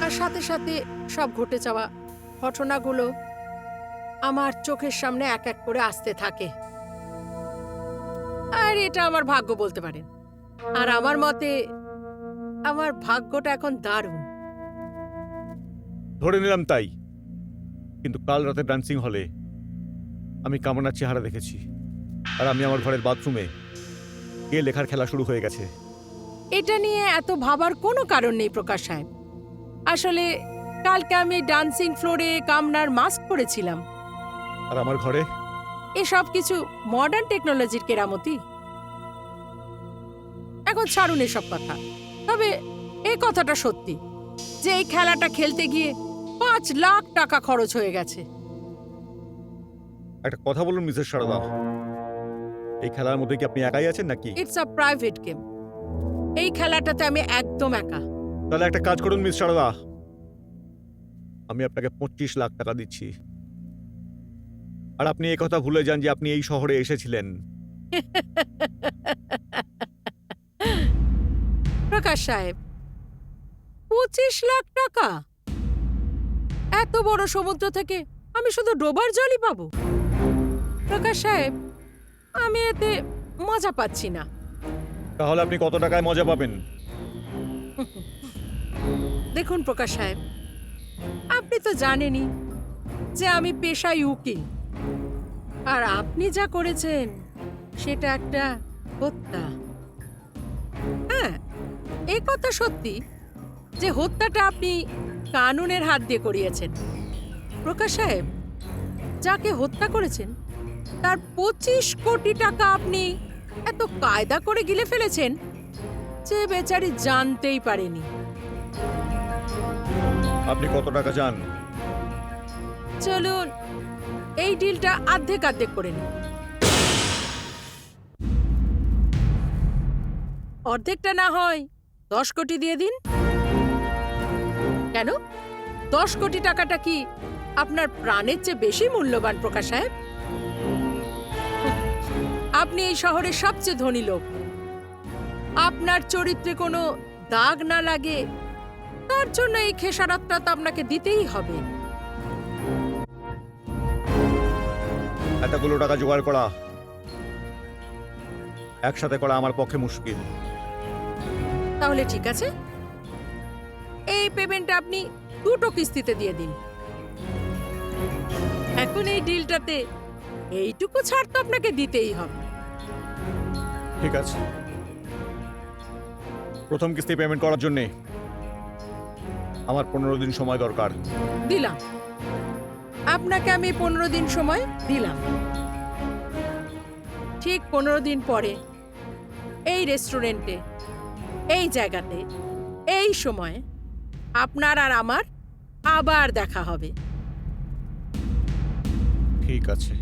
আর সাথে সাথে সব ঘটে যাওয়া ঘটনাগুলো আমার চোখের সামনে এক এক করে আসতে থাকে। আর এটা আমার ভাগ্য বলতে পারেন। আর আমার মতে আমার ভাগ্যটা এখন দারুণ। ধরে নিলাম তাই, কিন্তু কাল রাতে ডান্সিং হলে আমি কামনার চেহারা দেখেছি, আর আমি আমার ঘরের বাথরুমে গিয়ে লেখার খেলা শুরু হয়ে গেছে। এটা নিয়ে এত ভাবার কোনো কারণ নেই প্রকাশ সাহেব। আসলে কালকে আমি ডান্সিং ফ্লোরে কামনার মাস্ক পরেছিলাম। আর আমার ঘরে এসব কিছু মডার্ন টেকনোলজির কেরামতি। এখন ছাড়ুন এসব কথা। তবে এই কথাটা সত্যি যে এই খেলাটা খেলতে গিয়ে 5 লাখ টাকা খরচ হয়ে গেছে। একটা কথা বলুন মিসেস সারদা, এই খেলার মধ্যে কি আপনি একাই আছেন নাকি? It's a private game. এই খেলাটাতে আমি একদম একা। তাহলে একটা কাজ করুন মিস সারদা, আমি আপনাকে 25 লাখ টাকা দিচ্ছি, আর আপনি এই কথা ভুলে যান যে আপনি এই শহরে এসেছিলেন। প্রকাশ সাহেব, 25 লাখ টাকা? এত বড় সমুদ্র থেকে আমি শুধু ডোবার জলই পাবো? প্রকাশ সাহেব, আমি এতে মজা পাচ্ছি না। তাহলে আপনি কত টাকায় মজা পাবেন? দেখুন প্রকাশ সাহেব, আপনি তো জানেনই যে আমি পেশায় উকিল, আর আপনি যা করেছেন সেটা একটা হত্যা। হ্যাঁ, এই কথা সত্যি যে হত্যাটা আপনি কানুনের হাত দিয়ে করিয়েছেন। প্রকাশ সাহেব, যাকে হত্যা করেছেন তার 25 কোটি টাকা আপনি এত কায়দা করে গিলে ফেলেছেন যে বেচারি জানতেই পারেনি। আপনি কত টাকা চান? চলুন এই ডিলটা অর্ধেক অর্ধেক করে নিন। অর্ধেকটা না হয় 10 কোটি দিয়ে দিন। কেন, 10 কোটি টাকাটা কি আপনার প্রাণের চেয়ে বেশি মূল্যবান প্রকাশ সাহেব? আপনি এই শহরের সবচেয়ে ধনী লোক। আপনার চরিত্রে কোনো দাগ না লাগে তার জন্য এই খেসারতটা তো আপনাকে দিতেই হবে। এতগুলো টাকা জোগাড় করা একসাথে করা আমার পক্ষে মুশকিল। তাহলে ঠিক আছে, এই পেমেন্টটা আপনি 2টো কিস্তিতে দিয়ে দিন। এখন এই ডিলটাতে এইটুকু ছাড় তো আপনাকে দিতেই হবে। ঠিক আছে, প্রথম কিস্তি পেমেন্ট করার জন্য আমার 15 দিন সময় দরকার। দিলাম, আপনাকে আমি 15 দিন সময় দিলাম। ঠিক 15 দিন পরে এই রেস্টুরেন্টে, এই জায়গাতে, এই সময় আপনার আর আমার আবার দেখা হবে। ঠিক আছে।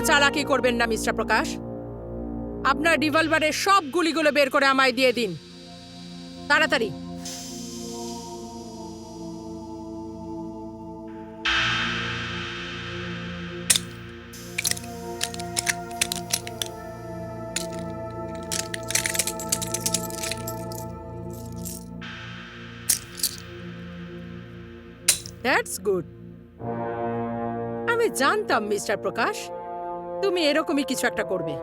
চালাকি করবেন না মিস্টার প্রকাশ। আপনার রিভলভারের সব গুলিগুলো বের করে আমায় দিয়ে দিন, তাড়াতাড়ি। That's good. আমি জানতাম মিস্টার প্রকাশ তুমি এরকমই কিছু একটা করবে,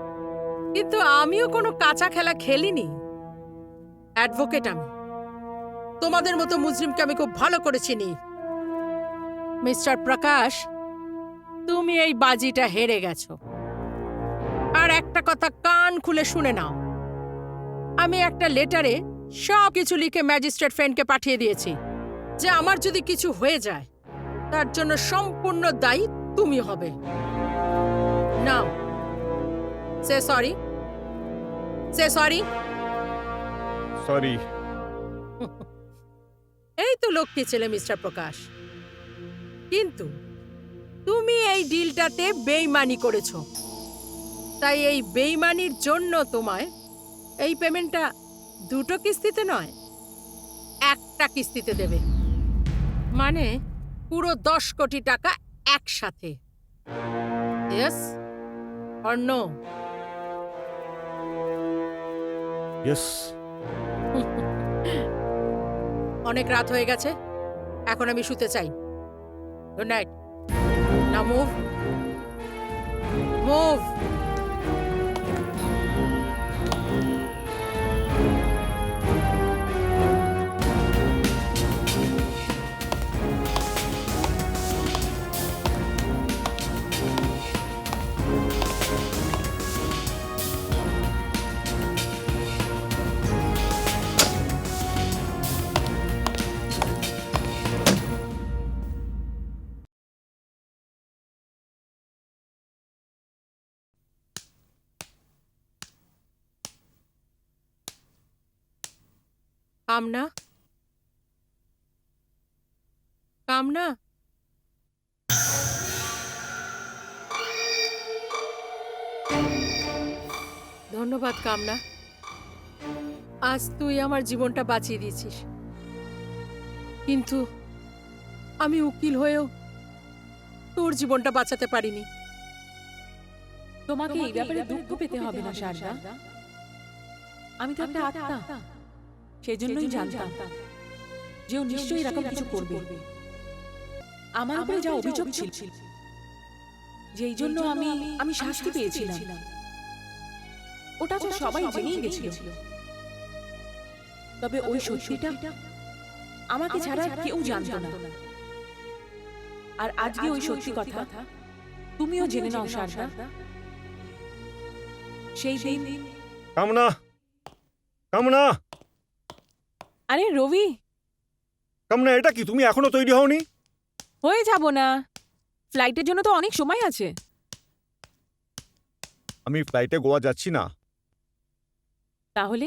কিন্তু আমিও কোনো কাঁচা খেলা খেলিনি। অ্যাডভোকেট আমি, তোমাদের মতো মুজরিমকে আমি খুব ভালো করে চিনি। মিস্টার প্রকাশ, তুমি এই বাজিটা হেরে গেছো। আর একটা কথা কান খুলে শুনে নাও, আমি একটা লেটারে সব কিছু লিখে ম্যাজিস্ট্রেট ফ্রেন্ডকে পাঠিয়ে দিয়েছি যে আমার যদি কিছু হয়ে যায় তার জন্য সম্পূর্ণ দায়ী তুমি হবে। নাও, say sorry, say sorry. Sorry. এই তো লক্ষ্মী ছেলে মিস্টার প্রকাশ, কিন্তু তুমি এই ডিলটাতে বেইমানি করেছো, তাই এই বেইমানির জন্য তোমায় এই পেমেন্টটা 2টো কিস্তিতে নয়, একটা কিস্তিতে দেবে। মানে পুরো 10 কোটি টাকা একসাথে। Yes or no? ইয়েস। অনেক রাত হয়ে গেছে, এখন আমি শুতে চাই। Good night. Now move, move. Kamna, Kamna, ধন্যবাদ কামনা। আজ তুই আমার জীবনটা বাঁচিয়ে দিয়েছিস, কিন্তু আমি উকিল হয়েও তোর জীবনটা বাঁচাতে পারিনি। তোমাকে এই ব্যাপারে দুঃখ পেতে হবে না শারদা। আমি তো একটা আত্মা, সেই জন্যই জানতাম যে ও নিশ্চয়ই এরকম কিছু করবে। আমার উপরে যা অভিযোগ ছিল, যেই জন্য আমি শাস্তি পেয়েছিলাম, ওটা তো সবাই জেনেই গেছিল। তবে ওই সত্যিটা আমাকে ছাড়া কেউ জানতো না। আর আজকে ওই সত্যি কথা তুমিও জেনে নাও শারদা। সেই দিন। কামনা, কামনা, আরে রবি, কামনা, এটা কি তুমি এখনো তৈরি হওনি? হয়ে যাব না, ফ্লাইটের জন্য তো অনেক সময় আছে। আমি ফ্লাইটে গোয়া যাচ্ছি না। তাহলে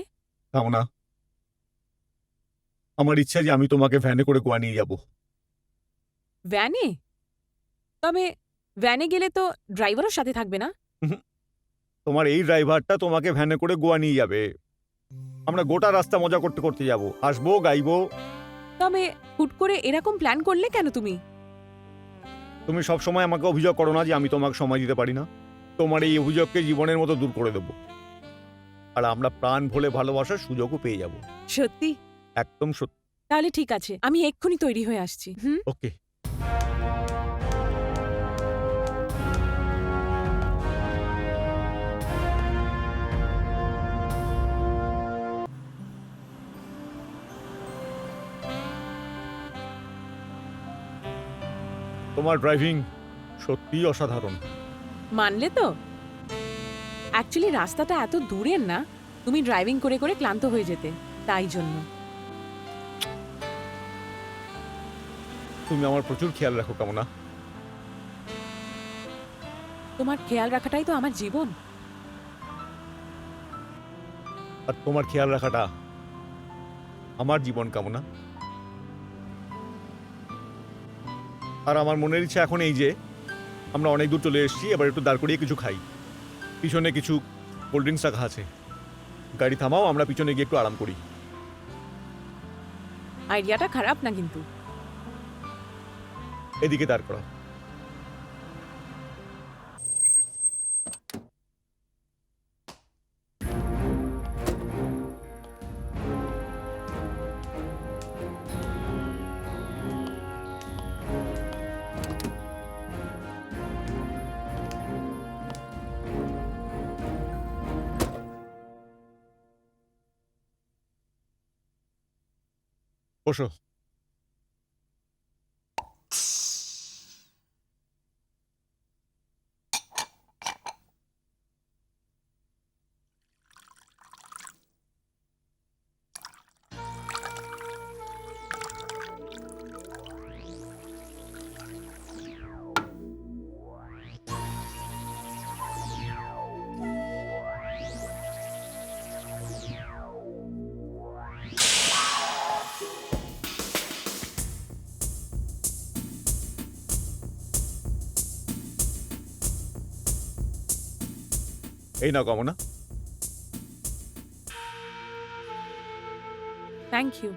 কামনা, আমার ইচ্ছা যে আমি তোমাকে ভ্যানে করে গোয়া নিয়ে যাব। ভ্যানে? তবে ভ্যানে গেলে তো ড্রাইভারও সাথে থাকবে না? তোমার এই ড্রাইভারটা তোমাকে ভ্যানে করে গোয়া নিয়ে যাবে। আমরা গোটা রাস্তা মজা করতে করতে যাব, আসবো, গাইবো। তবে হুট করে এরকম প্ল্যান করলে কেন তুমি? তুমি সব সময় আমাকে অভিযোগ করো না যে আমি তোমাকে সময় দিতে পারি না। তোমার এই অভিযোগকে জীবনের মতো দূর করে দেব, আর আমরা প্রাণ ভোলে ভালোবাসার সুযোগও পেয়ে যাব। সত্যি? একদম সত্যি। তাহলে ঠিক আছে, আমি এক্ষুনি তৈরি হয়ে আসছি। ওকে। তোমার ড্রাইভিং সত্যিই অসাধারণ। মানলে তো? অ্যাকচুয়ালি রাস্তাটা এত দূরের না, তুমি ড্রাইভিং করে করে ক্লান্ত হয়ে যেতে, তাই জন্য। তুমি আমার প্রচুর খেয়াল রাখো কামনা। তোমার খেয়াল রাখাটাই তো আমার জীবন। আর তোমার খেয়াল রাখাটা আমার জীবন কামনা। আর আমার মনের ইচ্ছা এখন এই যে আমরা অনেক দূর চলে এসেছি, এবার একটু দাঁড় করিয়ে কিছু খাই। পিছনে কিছু কোল্ড ড্রিঙ্কস রাখা আছে, গাড়ি থামাও, আমরা পিছনে গিয়ে একটু আরাম করি। আইডিয়াটা খারাপ না কিন্তু। এদিকে দাঁড় করাও। বসো। এই নাও কামনা। Thank you.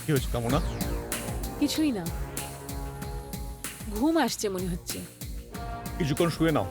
কি হয়েছে কামনা? কিছুই না, ঘুম আসছে মনে হচ্ছে। কিছুক্ষণ শুয়ে নাও।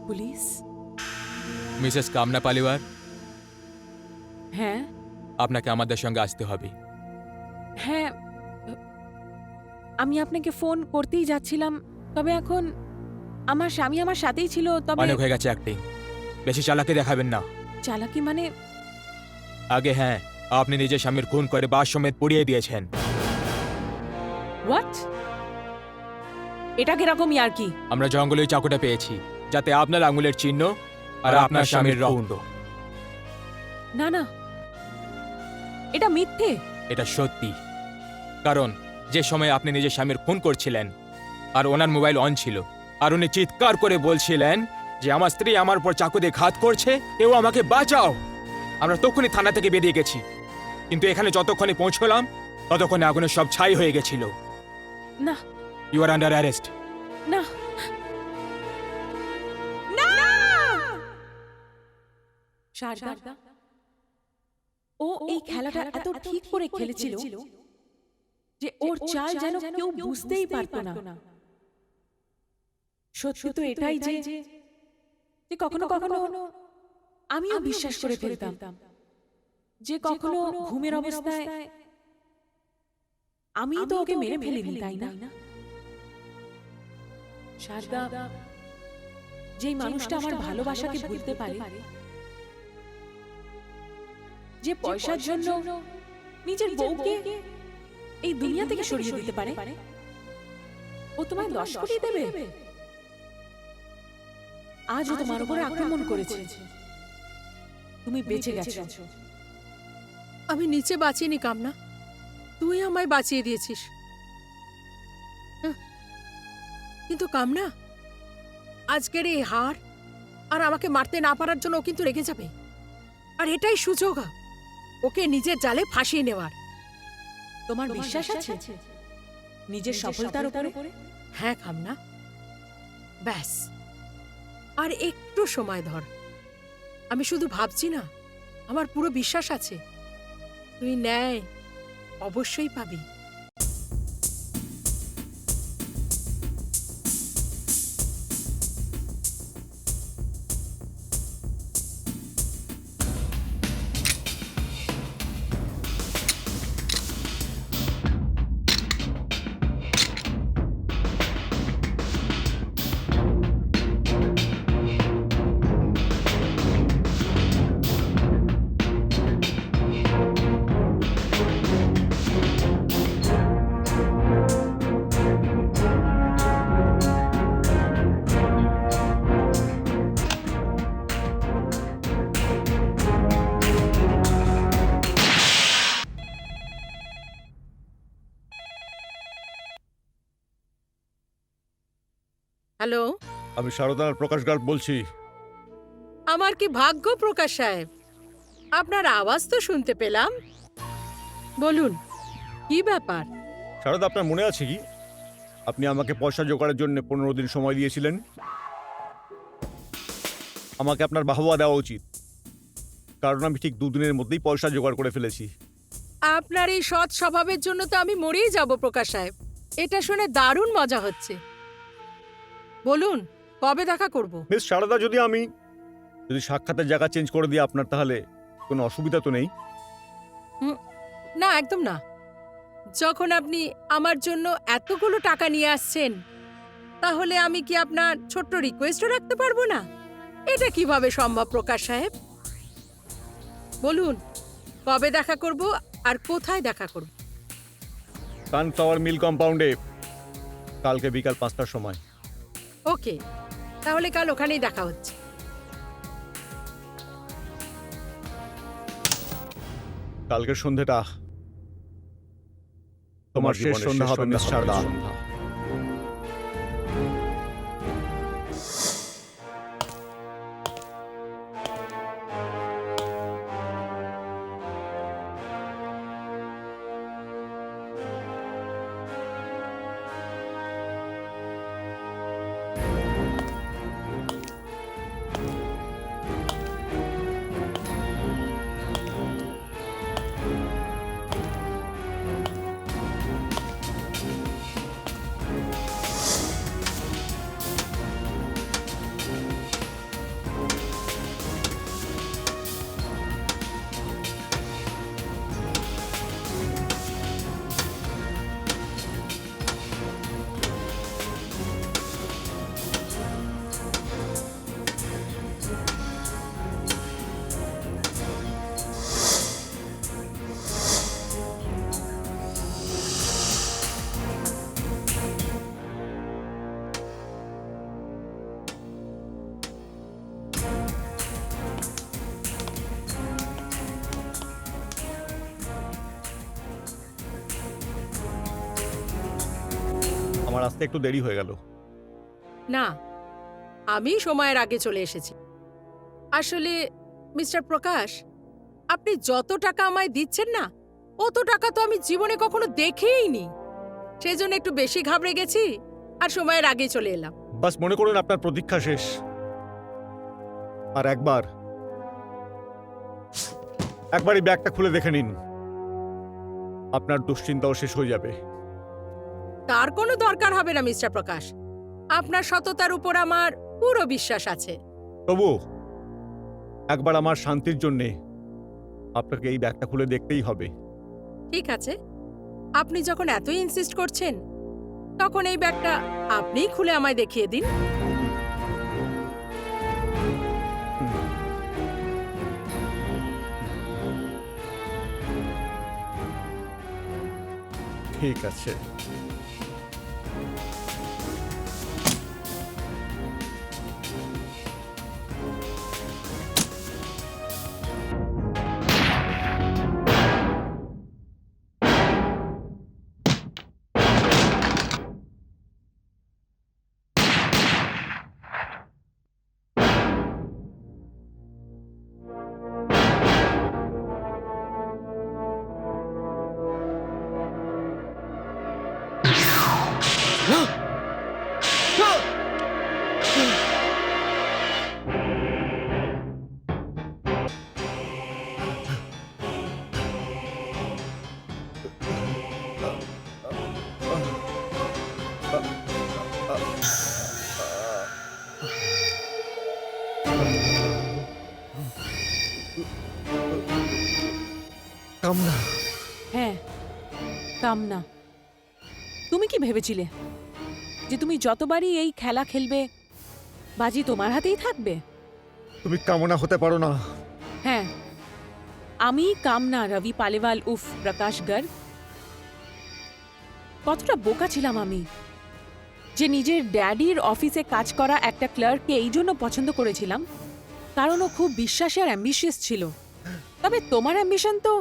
পুলিশ? মিসেস কামনা পালিওয়ার, হ্যাঁ আপনাকে আমাদের সঙ্গে আসতে হবে। হ্যাঁ, আমি আপনাকে ফোন করতেই যাচ্ছিলাম, তবে এখন আমার স্বামী আমার সাথেই ছিল। তবে অনেক হয়ে গেছে অ্যাক্টিং, বেশি চালাকি দেখাবেন না। চালাকি মানে? আগে হ্যাঁ, আপনি নিজের স্বামীর খুন করে বাস সমেত পুড়িয়ে দিয়েছেন। হোয়াট? এটা কিরকম আর কি? আমরা জঙ্গলে ওই চাকুটা পেয়েছি, যাতে আপনার আঙুলের চিহ্ন আর আপনার স্বামীর রক্ত। না না, এটা মিথ্যে। এটা সত্যি, কারণ যে সময় আপনি নিজের স্বামীর খুন করছিলেন আর ওনার মোবাইল অন ছিল, আর উনি চিৎকার করে বলছিলেন যে আমার স্ত্রী আমার উপর চাকু দিয়ে ঘাত করছে, কেউ আমাকে বাঁচাও। আমরা তখনই থানা থেকে বেরিয়ে গেছি, কিন্তু এখানে যতক্ষণে পৌঁছলাম ততক্ষণে আগুনে সব ছাই হয়ে গেছিল। না, ইউ আর আন্ডার অ্যারেস্ট। না না, শারদা, ও এই খেলাটা এত ঠিক করে খেলেছিল যে ওর চাল যেন কেউ বুঝতেই পারত না। সত্যি তো এটাই যে কখনো কখনো আমিও বিশ্বাস করে ফেলতাম যে কখনো ঘুমের অবস্থায় আমি তো ওকে মেরে ফেলিনি, তাই না? শারদা, যেই মানুষটা আমার ভালোবাসাকে ভুলতে পারে, যে পয়সার জন্য নিজের বউকে এই দুনিয়া থেকে সরিয়ে দিতে পারে, ও তোমায় 10 কোটি দেবে? আজ ও তোমার উপরে আক্রমণ করেছে, তুমি বেঁচে গেছো। আমি নিচে বাঁচিনি কামনা, তুই আমায় বাঁচিয়ে দিয়েছিস। কিন্তু কামনা, আজকের এই হার আর আমাকে মারতে না পারার জন্য ও কিন্তু রেগে যাবে। আর এটাই সুযোগ ওকে নিজের জালে ফাঁসিয়ে নেওয়ার। তোমার বিশ্বাস আছে নিজের সফলতার উপরে? হ্যাঁ কামনা, ব্যাস আর একটু সময় ধর। আমি শুধু ভাবছি না, আমার পুরো বিশ্বাস আছে তুই ন্যায় অবশ্যই পাবি। হ্যালো, আমি সারদার প্রকাশ গার্গ বলছি। আমার কি ভাগ্য প্রকাশ সাহেব, আপনার আওয়াজ তো শুনতে পেলাম। বলুন কি ব্যাপার? সারদা, আপনার মনে আছে কি আপনি আমাকে পয়সা জোগাড়ের জন্য 15 দিন সময় দিয়েছিলেন? আমাকে আপনার বাহবা দেওয়া উচিত, কারণ আমি ঠিক 2 দিনের মধ্যেই পয়সা জোগাড় করে ফেলেছি। আপনার এই সৎ স্বভাবের জন্য তো আমি মরেই যাব প্রকাশ সাহেব। এটা শুনে দারুণ মজা হচ্ছে। বলুন কবে দেখা করব? মিস সারদা, যদি সাক্ষাতের জায়গা চেঞ্জ করে দিই আপনার, তাহলে কোনো অসুবিধা তো নেই? না, একদম না। যখন আপনি আমার জন্য এতগুলো টাকা নিয়ে আসছেন, তাহলে আমি কি আপনার ছোট্ট রিকোয়েস্টও রাখতে পারবো না? এটা কিভাবে সম্ভব প্রকাশ সাহেব? বলুন কবে দেখা করব আর কোথায় দেখা করব? সানফ্লাওয়ার মিল কম্পাউন্ডে কালকে বিকাল 5টার সময়। ওকে, তাহলে কাল ওখানেই দেখা হচ্ছে। কালকের সন্ধ্যাটা তোমার শেষ সন্ধ্যা হবে মিস সারদা। আমার আসতে একটু দেরি হয়ে গেল। না, আমি সময়ের আগে চলে এসেছি। আসলে মিস্টার প্রকাশ, আপনি যত টাকা আমায় দিচ্ছেন না, অত টাকা তো আমি জীবনে কখনো দেখেইনি। সেই জন্য একটু বেশি ঘাবড়ে গেছি আর সময়ের আগে চলে এলাম। বাস মনে করুন আপনার প্রতীক্ষা শেষ। আর একবার এই ব্যাগটা খুলে দেখে নিন, আপনার দুশ্চিন্তাও শেষ হয়ে যাবে। তার কোনো দরকার হবে না মিস্টার প্রকাশ। আপনার সততার উপর আমার পুরো বিশ্বাস আছে। তবু একবার আমার শান্তির জন্যে আপনাকে এই ব্যাগটা খুলে দেখতেই হবে। ঠিক আছে, আপনি যখন এতই ইনসিস্ট করছেন তখন এই ব্যাগটা আপনিই খুলে আমায় দেখিয়ে দিন। ঠিক আছে। কামনা, হ্যাঁ, কামনা। তুমি কি ভেবেছিলে যে তুমি যতবারই এই খেলা খেলবে বাজি তোমার হাতেই থাকবে? তুমি কামনা হতে পারো না। হ্যাঁ, আমি কামনা রবি পালেওয়াল উফ প্রকাশ গর্গ। কতটা বোকা ছিলাম আমি যে নিজের ড্যাডির অফিসে কাজ করা একটা ক্লার্ককে এই জন্য পছন্দ করেছিলাম কারণ ও খুব বিশ্বাসী আর অ্যাম্বিশিয়াস ছিল। তবে তোমার অ্যাম্বিশন তো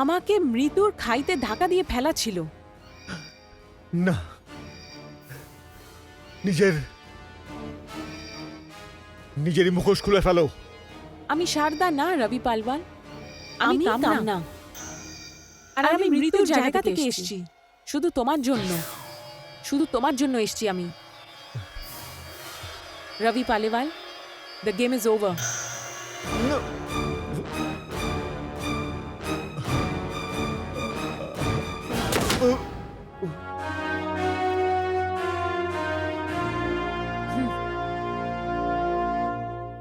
আমাকে মৃত্যুর খাইতে ধাক্কা দিয়ে ফেলা ছিল। না, নিজেরই মুখোশ খুলে ফেলো। আমি শারদা না রবি পালওয়াল, আমি কামনা। আর আমি মৃত্যুর জায়গা থেকে এসেছি শুধু তোমার জন্য, শুধু তোমার জন্য এসেছি আমি। Ravi Palewal, the game is over. No.